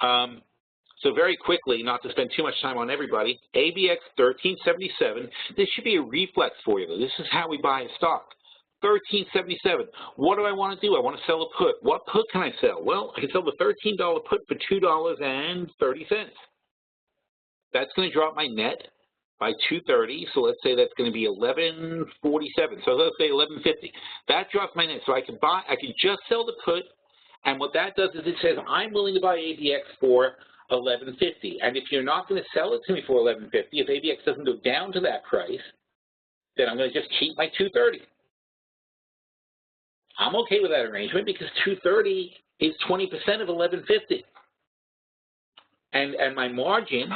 so very quickly, not to spend too much time on everybody, ABX 1377. This should be a reflex for you, though. This is how we buy a stock. 1377. What do I want to do? I want to sell a put. What put can I sell? Well, I can sell the $13 put for $2.30. That's going to drop my net by 230, so let's say that's going to be 1147. So let's say 1150. That drops my net. So I can just sell the put, and what that does is it says I'm willing to buy ABX for 1150. And if you're not going to sell it to me for 1150, if ABX doesn't go down to that price, then I'm going to just keep my 230. I'm okay with that arrangement because 230 is 20% of 1150. And my margin,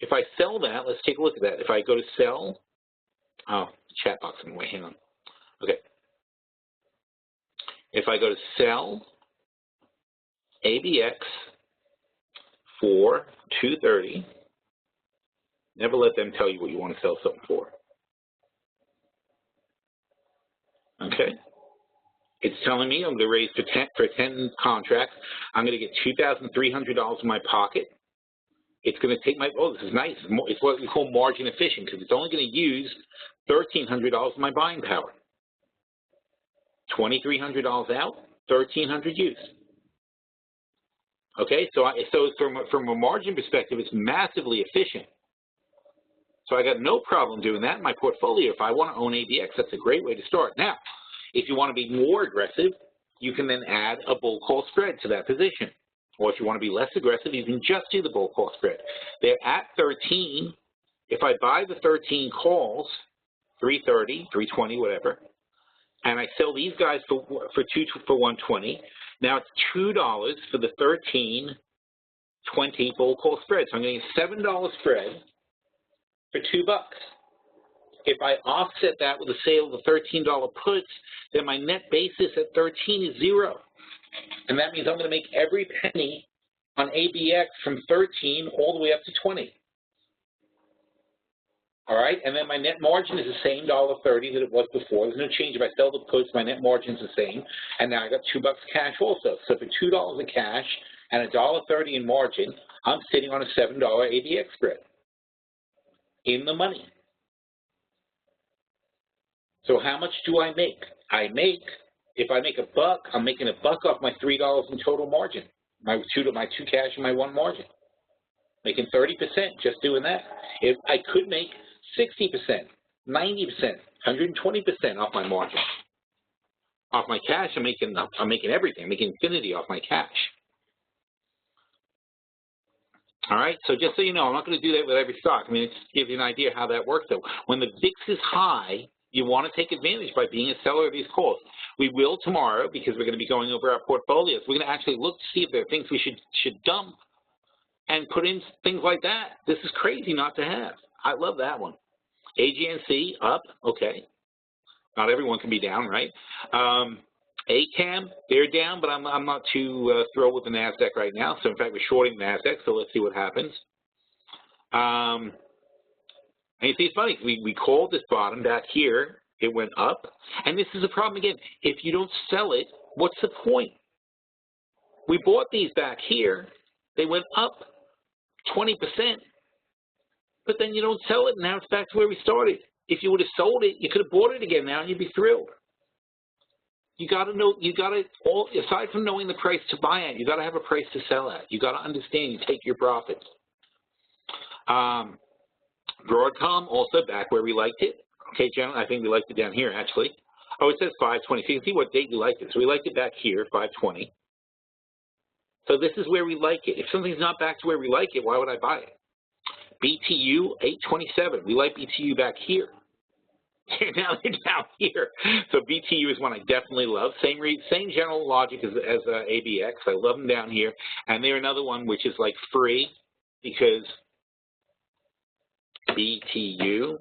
if I sell that, let's take a look at that. If I go to sell, chat box in the way, hang on. Okay. If I go to sell ABX for 230, never let them tell you what you want to sell something for. Okay. It's telling me I'm going to raise for 10 contracts. I'm going to get $2,300 in my pocket. It's going to take my, this is nice. It's what we call margin efficient because it's only going to use $1,300 of my buying power. $2,300 out, $1,300 used. Okay, so from a margin perspective, it's massively efficient. So I got no problem doing that in my portfolio. If I want to own ABX, that's a great way to start. Now, if you want to be more aggressive, you can then add a bull call spread to that position. Or if you want to be less aggressive, you can just do the bull call spread. They're at 13. If I buy the 13 calls, 330, 320, whatever, and I sell these guys for 120, now it's $2 for the 13.20 bull call spread. So I'm getting a $7 spread for $2. If I offset that with a sale of the $13 puts, then my net basis at 13 is 0. And that means I'm going to make every penny on ABX from 13 all the way up to 20. All right, and then my net margin is the same $1.30 that it was before. There's no change. If I sell the puts, my net margin is the same. And now I got $2 cash also. So for $2 of cash and $1.30 in margin, I'm sitting on a $7 ABX spread in the money. So how much do I make? If I make $1, I'm making $1 off my $3 in total margin, my two cash and my 1 margin. Making 30% just doing that. If I could make 60%, 90%, 120% off my margin. Off my cash, I'm making everything. I'm making infinity off my cash. All right, so just so you know, I'm not going to do that with every stock. I mean, it just gives you an idea how that works, though. When the VIX is high, you want to take advantage by being a seller of these calls. We will tomorrow because we're going to be going over our portfolios. We're going to actually look to see if there are things we should dump and put in things like that. This is crazy not to have. I love that one. AGNC up, okay. Not everyone can be down, right? ACAM, they're down, but I'm not too thrilled with the NASDAQ right now. So in fact, we're shorting NASDAQ, so let's see what happens. And you see, it's funny, we called this bottom back here, it went up, and this is a problem again. If you don't sell it, what's the point? We bought these back here, they went up 20%, but then you don't sell it, and now it's back to where we started. If you would have sold it, you could have bought it again now, and you'd be thrilled. You got to know, aside from knowing the price to buy at, you got to have a price to sell at. You got to understand, you take your profits. Broadcom also back where we liked it. Okay, gentlemen, I think we liked it down here actually. Oh, it says 520. So you can see what date we liked it. So we liked it back here, 520. So this is where we like it. If something's not back to where we like it, why would I buy it? BTU 827. We like BTU back here. Now they're down here. So BTU is one I definitely love. Same general logic as ABX. I love them down here. And they're another one which is like free because BTU.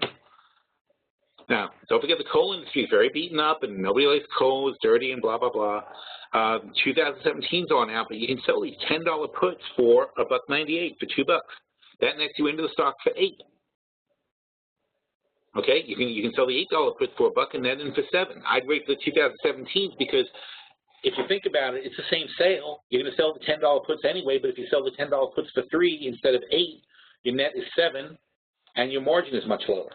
Now, don't forget the coal industry is very beaten up and nobody likes coal, it's dirty and blah, blah, blah. 2017's on out, but you can sell these $10 puts for $1.98 for $2. That nets you into the stock for $8. Okay, you can sell the $8 puts for $1 and net in for $7. I'd wait for the 2017s because if you think about it, it's the same sale. You're going to sell the $10 puts anyway, but if you sell the $10 puts for $3 instead of $8, your net is $7 and your margin is much lower.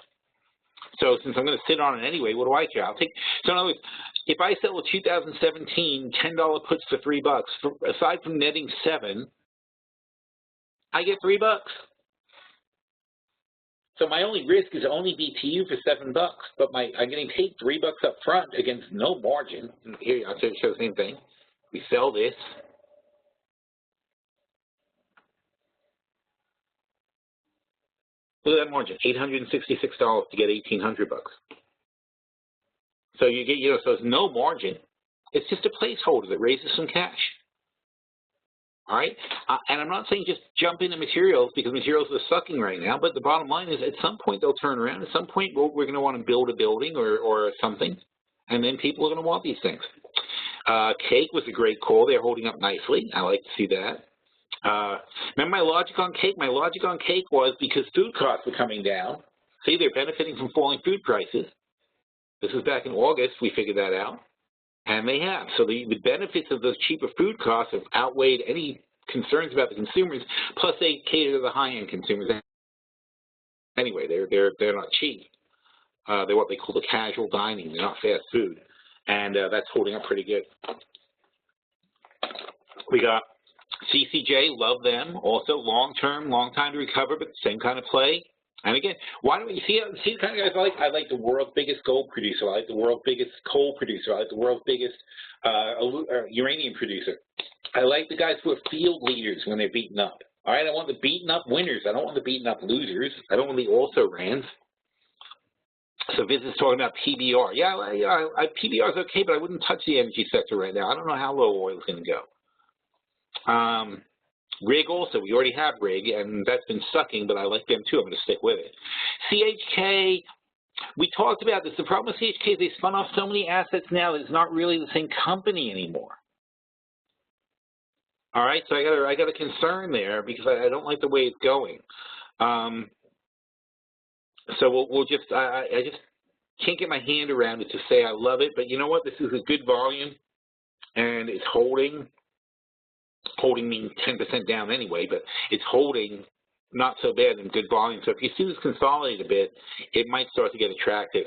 So since I'm going to sit on it anyway, what do I care? So in other words, if I sell a 2017 $10 puts for $3, aside from netting $7, I get $3. So my only risk is only BTU for $7, but I'm getting paid $3 up front against no margin. Here, I'll show the same thing. We sell this. Look at that margin, $866 to get $1,800. So you get, so it's no margin. It's just a placeholder that raises some cash. All right, and I'm not saying just jump into materials because materials are sucking right now, but the bottom line is at some point they'll turn around. At some point we're going to want to build a building or something, and then people are going to want these things. Cake was a great call. They're holding up nicely. I like to see that. Remember my logic on cake? My logic on cake was because food costs were coming down. See, they're benefiting from falling food prices. This was back in August. We figured that out. And they have. So the benefits of those cheaper food costs have outweighed any concerns about the consumers, plus they cater to the high-end consumers. Anyway, they're not cheap. They're what they call the casual dining. They're not fast food. And that's holding up pretty good. We got CCJ, love them. Also long-term, long time to recover, but same kind of play. And again, why don't we see the kind of guys I like? I like the world's biggest gold producer. I like the world's biggest coal producer. I like the world's biggest uranium producer. I like the guys who are field leaders when they're beaten up. All right, I want the beaten up winners. I don't want the beaten up losers. I don't want the also-rans. So Viz is talking about PBR. Yeah, PBR is okay, but I wouldn't touch the energy sector right now. I don't know how low oil is going to go. Rig also, we already have Rig, and that's been sucking, but I like them too. I'm going to stick with it. CHK, we talked about this. The problem with CHK is they spun off so many assets now that it's not really the same company anymore. All right, so I got a concern there because I don't like the way it's going. So we'll just, I just can't get my hand around it to say I love it, but you know what? This is a good volume, and it's holding. Holding means 10% down anyway, but it's holding not so bad in good volume. So if you see this consolidate a bit, it might start to get attractive.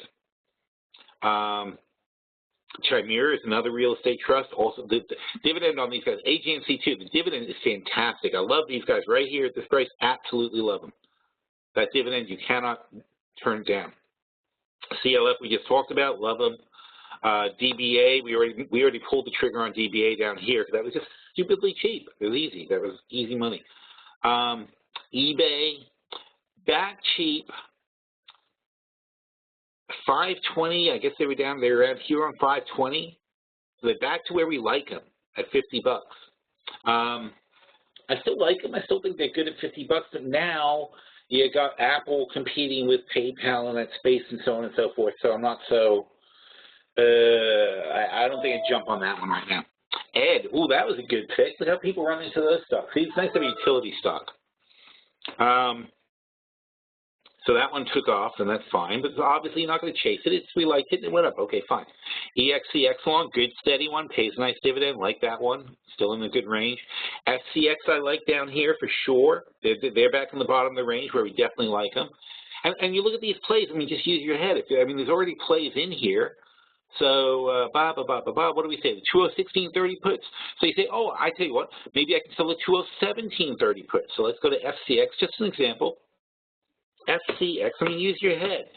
Chimera is another real estate trust. Also, the dividend on these guys, AGNC too, the dividend is fantastic. I love these guys right here at this price. Absolutely love them. That dividend you cannot turn down. CLF we just talked about, love them. DBA, we already pulled the trigger on DBA down here because that was just stupidly cheap. It was easy. That was easy money. eBay, back cheap. 520. I guess they were down there around here on 520. So they're back to where we like them at $50. I still like them. I still think they're good at $50. But now you got Apple competing with PayPal in that space and so on and so forth. So I'm not so I don't think I'd jump on that one right now. Ed, ooh, that was a good pick. Look how people run into those stocks. See, it's nice to have a utility stock. So that one took off, and that's fine. But obviously, you're not going to chase it. We liked it, and it went up. Okay, fine. EXCX long, good steady one, pays a nice dividend. Like that one, still in a good range. SCX I like down here for sure. They're back in the bottom of the range where we definitely like them. And you look at these plays. I mean, just use your head. I mean, there's already plays in here. So, what do we say? The 2016-30 puts. So you say, oh, I tell you what, maybe I can sell the 2017-30 puts. So let's go to FCX, just an example. FCX, I mean, use your head.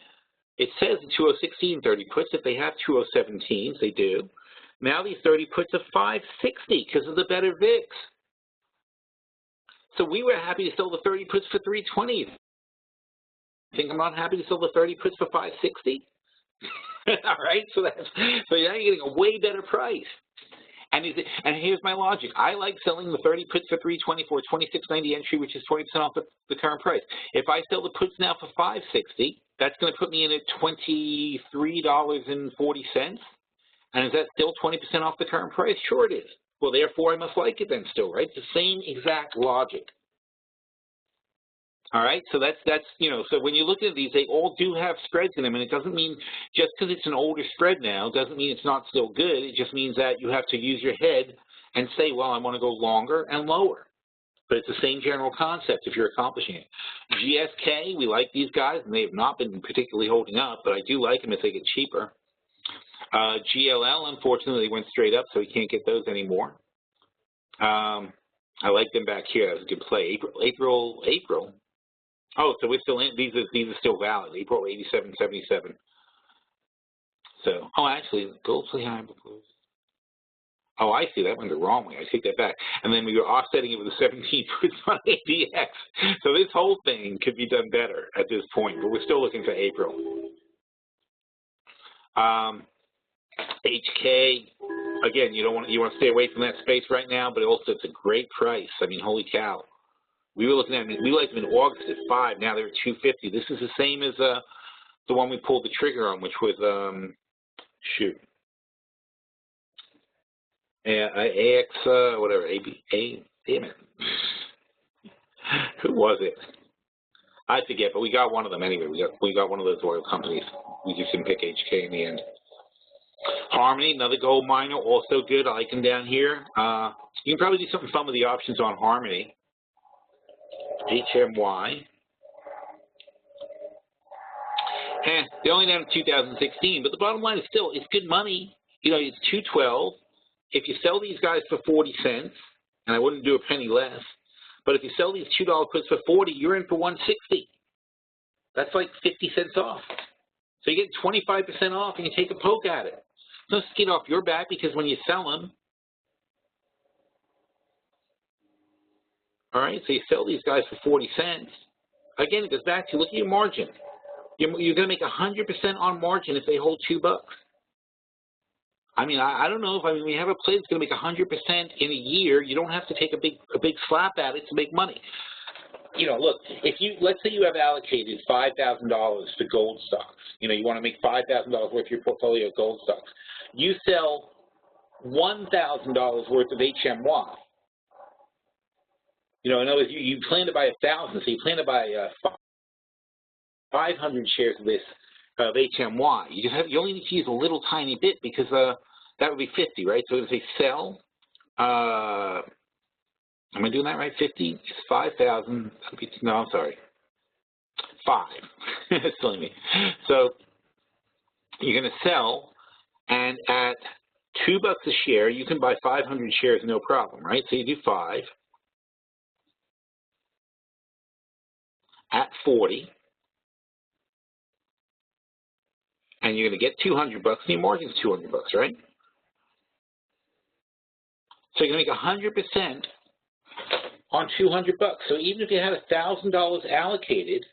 It says the 2016-30 puts. If they have 2017s, they do. Now these 30 puts are 560 because of the better VIX. So we were happy to sell the 30 puts for 320. Think I'm not happy to sell the 30 puts for 560? All right, so now you're getting a way better price. And here's my logic. I like selling the 30 puts for 320 for a 26.90 entry, which is 20% off the current price. If I sell the puts now for 560, that's going to put me in at $23.40. And is that still 20% off the current price? Sure it is. Well, therefore, I must like it then still, right? It's the same exact logic. All right, so that's so when you look at these, they all do have spreads in them, and it doesn't mean just because it's an older spread now doesn't mean it's not still good. It just means that you have to use your head and say, well, I want to go longer and lower. But it's the same general concept if you're accomplishing it. GSK, we like these guys, and they have not been particularly holding up, but I do like them if they get cheaper. GLL, unfortunately, they went straight up, so we can't get those anymore. I like them back here. That was a good play. April. Oh, so we're still in. These are still valid. April 87.77. So, oh, actually, gold play high. Oh, I see. That went the wrong way. I take that back. And then we were offsetting it with the 17 puts on ADX. So this whole thing could be done better at this point, but we're still looking for April. HK. Again, you want to stay away from that space right now, but also it's a great price. I mean, holy cow. We were looking at them, we liked them in August at 5. Now they're at 250. This is the same as the one we pulled the trigger on, which was AX whatever damn it. Who was it? I forget, but we got one of them anyway. We got one of those oil companies. We just didn't pick HK in the end. Harmony, another gold miner, also good. I like them down here. You can probably do something fun with the options on Harmony. HMY. They're only down in 2016, but the bottom line is still, it's good money. You know, it's 212. If you sell these guys for 40 cents, and I wouldn't do a penny less, but if you sell these $2 puts for 40, you're in for 160. That's like 50 cents off. So you get 25% off, and you take a poke at it. No skin off your back, because when you sell them, all right, so you sell these guys for 40 cents. Again, it goes back to, look at your margin. You're going to make 100% on margin if they hold $2. I mean, I don't know if, I mean, we have a play that's going to make 100% in a year. You don't have to take a big slap at it to make money. You know, look, let's say you have allocated $5,000 to gold stocks. You know, you want to make $5,000 worth of your portfolio of gold stocks. You sell $1,000 worth of HMY. You know, in other words, you plan to buy 1,000, so you plan to buy 500 shares of this of HMY. You only need to use a little tiny bit, because that would be 50, right? So if they sell, am I doing that right? 50 is 5,000. No, I'm sorry, 5. It's telling me. So you're going to sell, and at $2 a share, you can buy 500 shares, no problem, right? So you do 5. At 40, and you're going to get $200, and your margin's $200, right? So you're going to make 100% on $200. So even if you had $1,000 allocated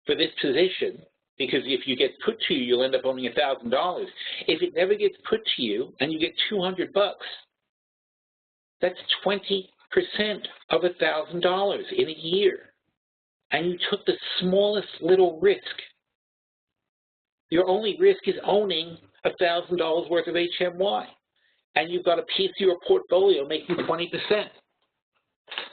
for this position, because if you get put to you, you'll end up owning $1,000. If it never gets put to you and you get $200, that's 20% of $1,000 in a year. And you took the smallest little risk. Your only risk is owning $1,000 worth of HMY, and you've got a piece of your portfolio making 20%.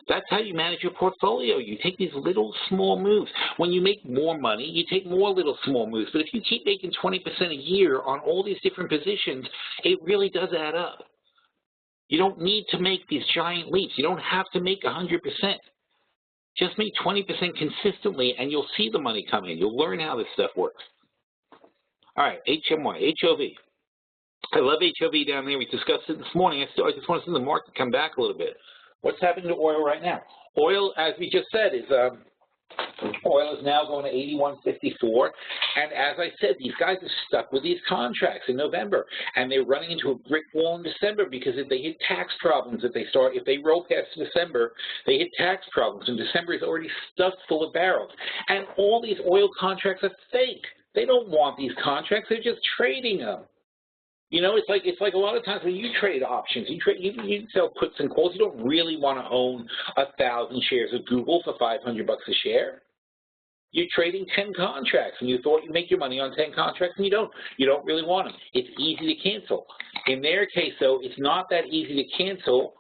That's how you manage your portfolio. You take these little small moves. When you make more money, you take more little small moves. But if you keep making 20% a year on all these different positions, it really does add up. You don't need to make these giant leaps. You don't have to make 100%. Just make 20% consistently, and you'll see the money come in. You'll learn how this stuff works. All right, HMY, HOV. I love HOV down there. We discussed it this morning. I just want to see the market come back a little bit. What's happening to oil right now? Oil, as we just said, is oil is now going to 81.54. And as I said, these guys are stuck with these contracts in November, and they're running into a brick wall in December because if they hit tax problems, if they roll past December, they hit tax problems, and December is already stuffed full of barrels. And all these oil contracts are fake. They don't want these contracts. They're just trading them. You know, it's like a lot of times when you trade options, you sell puts and calls. You don't really want to own 1,000 shares of Google for $500 a share. You're trading 10 contracts, and you thought you'd make your money on 10 contracts, and you don't. You don't really want them. It's easy to cancel. In their case, though, it's not that easy to cancel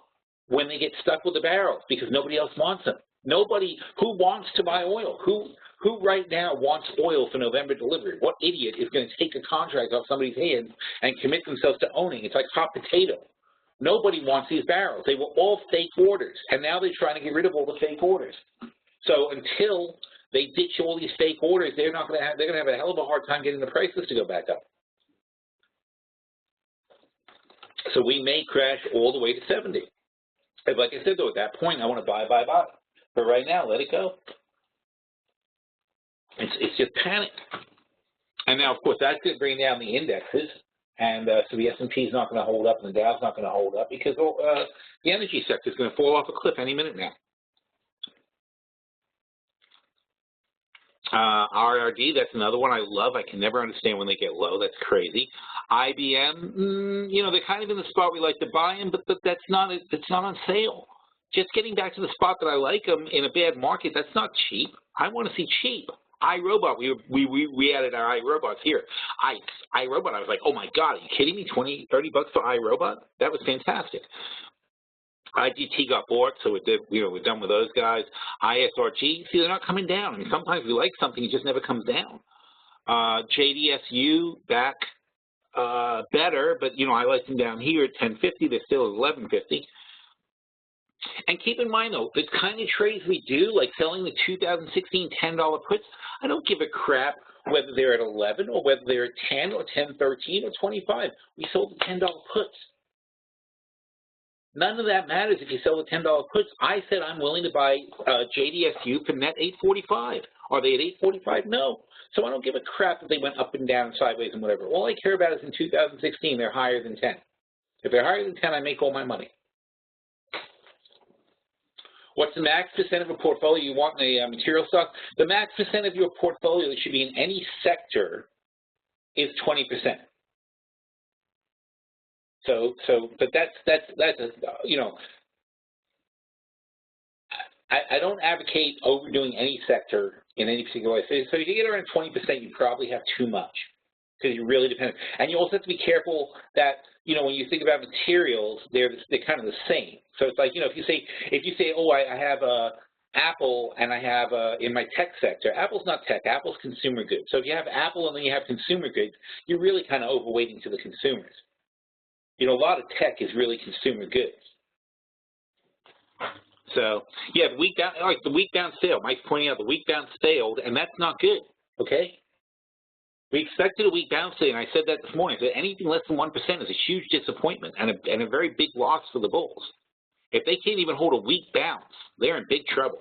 when they get stuck with the barrels because nobody else wants them. Nobody who wants to buy oil. Who right now wants oil for November delivery? What idiot is going to take a contract off somebody's hands and commit themselves to owning? It's like hot potato. Nobody wants these barrels. They were all fake orders, and now they're trying to get rid of all the fake orders. So until they ditch all these fake orders, they're going to have a hell of a hard time getting the prices to go back up. So we may crash all the way to 70. And like I said, though, at that point, I want to buy. But right now, let it go. It's just panic. And now, of course, that's going to bring down the indexes. And so the S&P is not going to hold up and the Dow's not going to hold up because the energy sector is going to fall off a cliff any minute now. RRD, that's another one I love. I can never understand when they get low. That's crazy. IBM, you know, they're kind of in the spot we like to buy them, but it's not on sale. Just getting back to the spot that I like them in a bad market, that's not cheap. I want to see cheap. iRobot, we added our iRobots here. iRobot, I was like, oh my God, are you kidding me? $20, $30 for iRobot? That was fantastic. IGT got bought, so we're done with those guys. ISRG, see, they're not coming down. I mean, sometimes we like something, it just never comes down. JDSU back better, but you know, I like them down here at 1050. They're still at 1150. And keep in mind, though, the kind of trades we do, like selling the 2016 $10 puts, I don't give a crap whether they're at 11 or whether they're at 10 or 10.13 or 25. We sold the $10 puts. None of that matters if you sell the $10 puts. I said I'm willing to buy JDSU for net 845. Are they at 845? No. So I don't give a crap if they went up and down, sideways, and whatever. All I care about is in 2016, they're higher than 10. If they're higher than 10, I make all my money. What's the max percent of a portfolio you want in a material stock? The max percent of your portfolio that should be in any sector is 20%. But that's you know, I don't advocate overdoing any sector in any particular way. So if you get around 20%, you probably have too much because you really depend. And you also have to be careful that, you know, when you think about materials, they're kind of the same. So it's like, you know, if you say, oh, I have Apple and I have in my tech sector. Apple's not tech. Apple's consumer goods. So if you have Apple and then you have consumer goods, you're really kind of overweighting to the consumers. You know, a lot of tech is really consumer goods. So yeah, the week down failed. Mike's pointing out the week bounce failed, and that's not good. Okay. We expected a weak bounce today, and I said that this morning. That anything less than 1% is a huge disappointment and a very big loss for the bulls. If they can't even hold a weak bounce, they're in big trouble.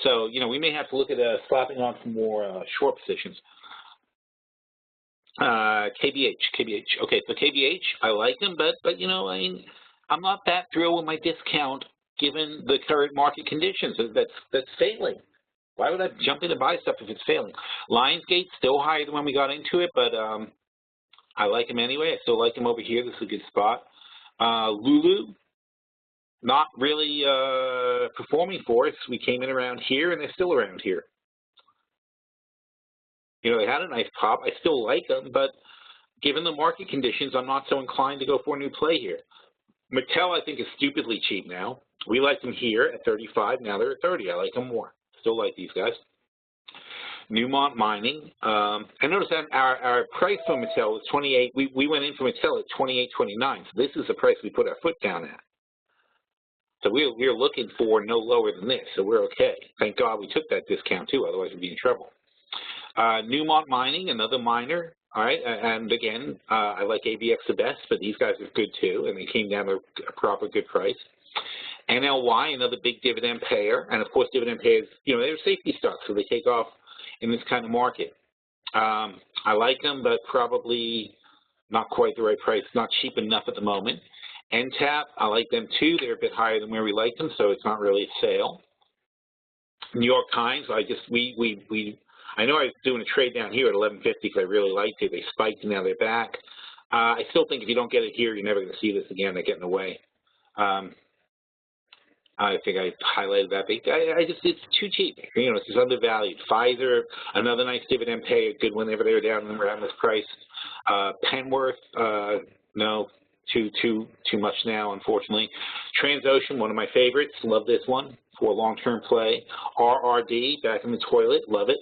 So, you know, we may have to look at slapping on some more short positions. KBH. Okay, so KBH, I like them, but you know, I mean, I'm not that thrilled with my discount given the current market conditions. That's failing. Why would I jump in and buy stuff if it's failing? Lionsgate, still higher than when we got into it, but I like them anyway. I still like them over here. This is a good spot. Lulu, not really performing for us. We came in around here, and they're still around here. You know, they had a nice pop. I still like them, but given the market conditions, I'm not so inclined to go for a new play here. Mattel, I think, is stupidly cheap now. We like them here at 35. Now they're at 30. I like them more. Still like these guys. Newmont Mining. I noticed that our price for Mattel was 28. We went in for Mattel at 28.29. So this is the price we put our foot down at. So we're looking for no lower than this. So we're okay. Thank God we took that discount too. Otherwise we'd be in trouble. Newmont Mining, another miner. All right, and again, I like ABX the best, but these guys are good too, and they came down to a proper good price. NLY, another big dividend payer, and of course dividend payers, you know, they're safety stocks, so they take off in this kind of market. I like them, but probably not quite the right price, not cheap enough at the moment. NTAP, I like them too. They're a bit higher than where we like them, so it's not really a sale. New York Times, I know I was doing a trade down here at 11.50 because I really liked it. They spiked and now they're back. I still think if you don't get it here, you're never going to see this again. They're getting away. I think I highlighted that. It's too cheap. You know, it's just undervalued. Pfizer, another nice dividend pay, a good whenever they were down around this price. Penworth, no, too much now, unfortunately. Transocean, one of my favorites. Love this one for a long-term play. RRD, back in the toilet. Love it.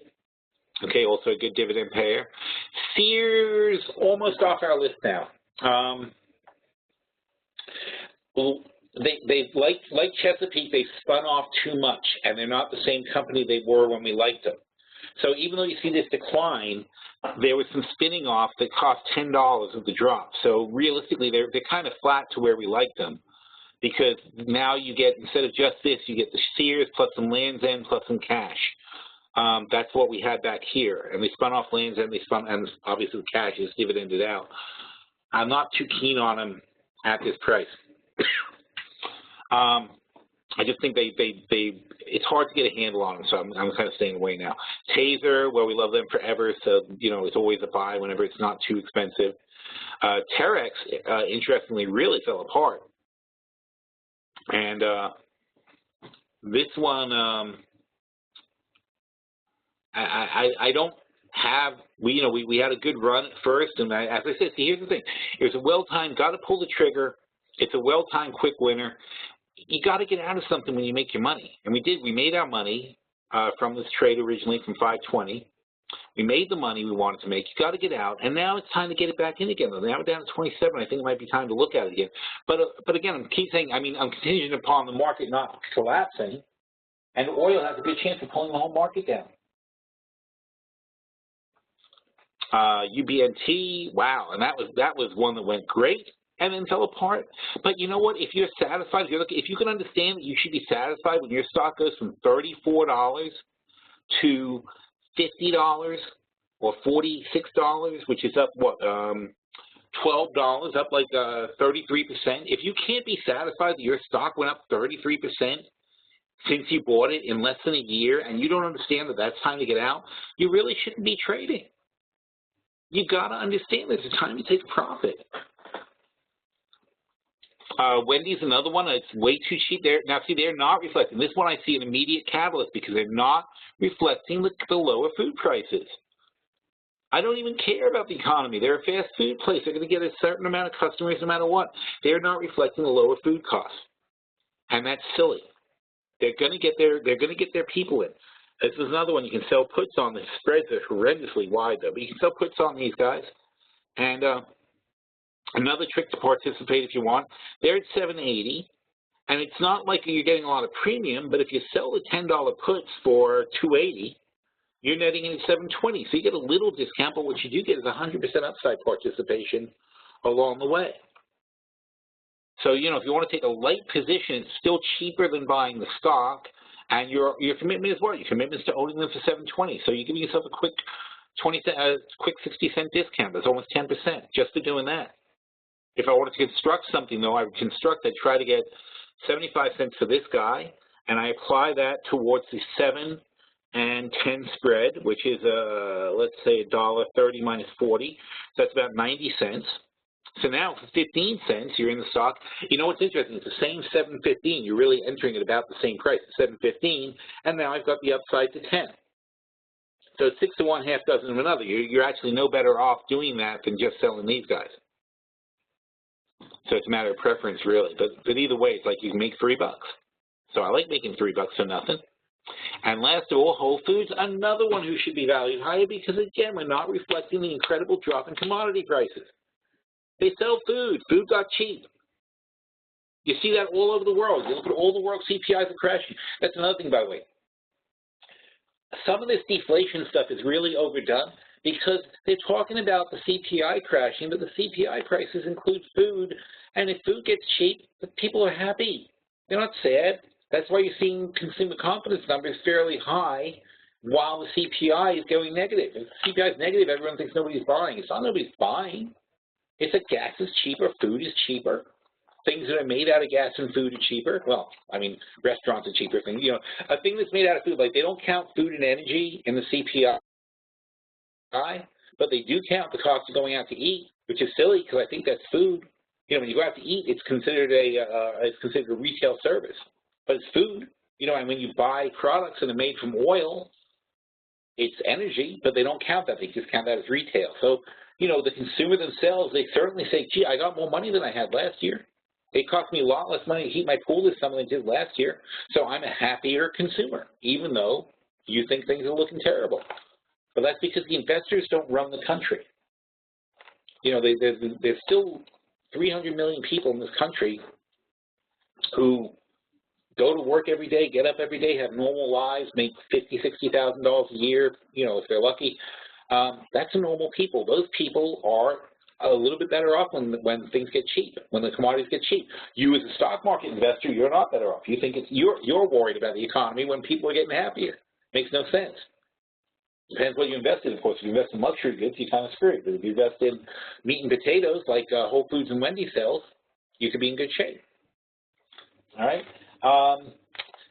Okay, also a good dividend payer. Sears, almost off our list now. Well, they like Chesapeake, they spun off too much, and they're not the same company they were when we liked them. So even though you see this decline, there was some spinning off that cost $10 of the drop. So realistically, they're kind of flat to where we liked them, because now you get, instead of just this, you get the Sears plus some Land's End plus some cash. That's what we had back here, and they spun off Land's End, and obviously the cash is dividended out. I'm not too keen on them at this price. I just think it's hard to get a handle on them, so I'm kind of staying away now. Taser, well, we love them forever, so, you know, it's always a buy whenever it's not too expensive. Terex, interestingly, really fell apart. And this one, I don't have, we had a good run at first, and as I said, see, here's the thing. It was a well-timed, got to pull the trigger. It's a well-timed quick winner. You got to get out of something when you make your money. And we did. We made our money from this trade originally from 520. We made the money we wanted to make. You got to get out. And now it's time to get it back in again. Now we're down to 27. I think it might be time to look at it again. But again, I'm keep saying, I'm contingent upon the market not collapsing. And oil has a good chance of pulling the whole market down. UBNT, wow. And that was one that went great and then fell apart. But you know what? If you're satisfied, if you can understand that you should be satisfied when your stock goes from $34 to $50 or $46, which is up, what, $12, up like 33%. If you can't be satisfied that your stock went up 33% since you bought it in less than a year, and you don't understand that that's time to get out, you really shouldn't be trading. You got to understand there's a time to take profit. Wendy's another one. It's way too cheap. Now, see, they're not reflecting. This one I see an immediate catalyst because they're not reflecting the lower food prices. I don't even care about the economy. They're a fast food place. They're going to get a certain amount of customers no matter what. They're not reflecting the lower food costs, and that's silly. They're going to get their people in. This is another one you can sell puts on. The spreads are horrendously wide, though, but you can sell puts on these guys. And another trick to participate if you want, they're at 780, and it's not like you're getting a lot of premium, but if you sell the $10 puts for 280, you're netting in at 720. So you get a little discount, but what you do get is 100% upside participation along the way. So, you know, if you want to take a light position, it's still cheaper than buying the stock, and your commitment is what? Your commitment is to owning them for 720. So you're giving yourself a quick 60-cent discount. That's almost 10% just for doing that. If I wanted to construct something, though, I would construct, I'd try to get 75 cents for this guy, and I apply that towards the 7 and 10 spread, which is, let's say, $1.30 minus 40. So that's about 90 cents. So now for 15 cents, you're in the stock. You know what's interesting? It's the same 7.15. You're really entering at about the same price, 7.15, and now I've got the upside to 10. So it's 6 to 1, half dozen of another. You're actually no better off doing that than just selling these guys. So it's a matter of preference, really. But either way, it's like you can make $3. So I like making $3 for nothing. And last of all, Whole Foods, another one who should be valued higher because, again, we're not reflecting the incredible drop in commodity prices. They sell food. Food got cheap. You see that all over the world. You look at all the world CPIs are crashing. That's another thing, by the way. Some of this deflation stuff is really overdone because they're talking about the CPI crashing, but the CPI prices include food, and if food gets cheap, the people are happy. They're not sad. That's why you're seeing consumer confidence numbers fairly high while the CPI is going negative. If the CPI is negative, everyone thinks nobody's buying. It's not nobody's buying. It's that gas is cheaper, food is cheaper. Things that are made out of gas and food are cheaper. Well, I mean, restaurants are cheaper. Things, you know, a thing that's made out of food, like they don't count food and energy in the CPI, but they do count the cost of going out to eat, which is silly because I think that's food. You know, when you go out to eat, it's considered a retail service, but it's food. You know, and when you buy products that are made from oil, it's energy, but they don't count that. They just count that as retail. So, you know, the consumer themselves, they certainly say, gee, I got more money than I had last year. It cost me a lot less money to heat my pool this summer than it did last year, so I'm a happier consumer, even though you think things are looking terrible. But that's because the investors don't run the country. You know, there's still 300 million people in this country who go to work every day, get up every day, have normal lives, make $50,000, $60,000 a year, you know, if they're lucky. That's normal people. Those people are a little bit better off when things get cheap, when the commodities get cheap. You as a stock market investor, you're not better off. You think you're worried about the economy when people are getting happier. Makes no sense. Depends what you invest in, of course. If you invest in luxury goods, you're kind of screwed. But if you invest in meat and potatoes like Whole Foods and Wendy's sells, you could be in good shape. All right.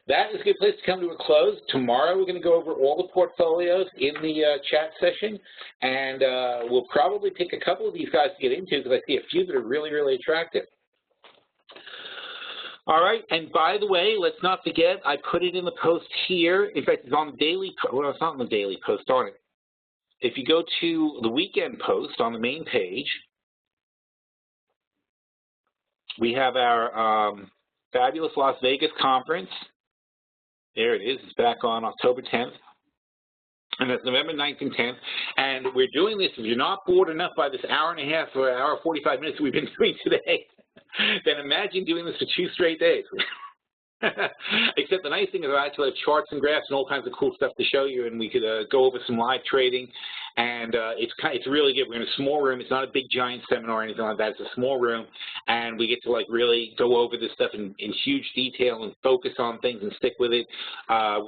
That is a good place to come to a close. Tomorrow we're going to go over all the portfolios in the chat session, and we'll probably pick a couple of these guys to get into because I see a few that are really, really attractive. All right, and by the way, let's not forget, I put it in the post here. In fact, it's on the daily, well, it's not on the daily post, darn it. If you go to the weekend post on the main page, we have our fabulous Las Vegas conference. There it is. It's back on October 10th. And that's November 9th and 10th. And we're doing this, if you're not bored enough by this hour and a half or hour 45 minutes we've been doing today, then imagine doing this for 2 straight days. Except the nice thing is I actually have charts and graphs and all kinds of cool stuff to show you, and we could go over some live trading, and it's really good. We're in a small room. It's not a big giant seminar or anything like that. It's a small room, and we get to like really go over this stuff in huge detail and focus on things and stick with it.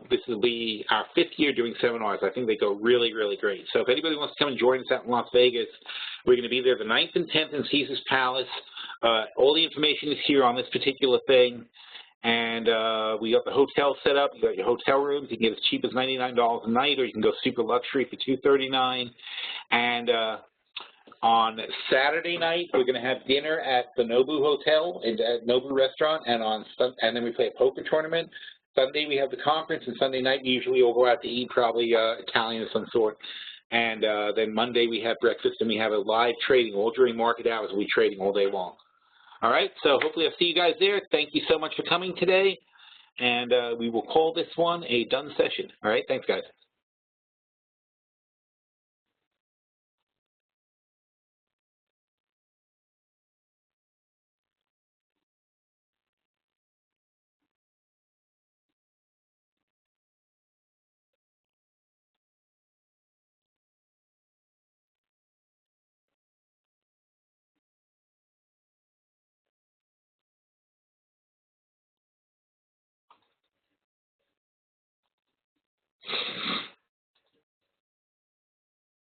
This will be our 5th year doing seminars. I think they go really, really great. So if anybody wants to come and join us out in Las Vegas, we're going to be there the 9th and 10th in Caesars Palace. All the information is here on this particular thing. And we got the hotel set up. You got your hotel rooms. You can get as cheap as $99 a night, or you can go super luxury for $239. And on Saturday night, we're going to have dinner at the Nobu Hotel, at Nobu Restaurant, and then we play a poker tournament. Sunday we have the conference, and Sunday night usually we'll go out to eat, probably Italian of some sort. And then Monday we have breakfast, and we have a live trading all during market hours. We'll be trading all day long. All right, so hopefully I'll see you guys there. Thank you so much for coming today, and we will call this one a done session. All right, thanks, guys.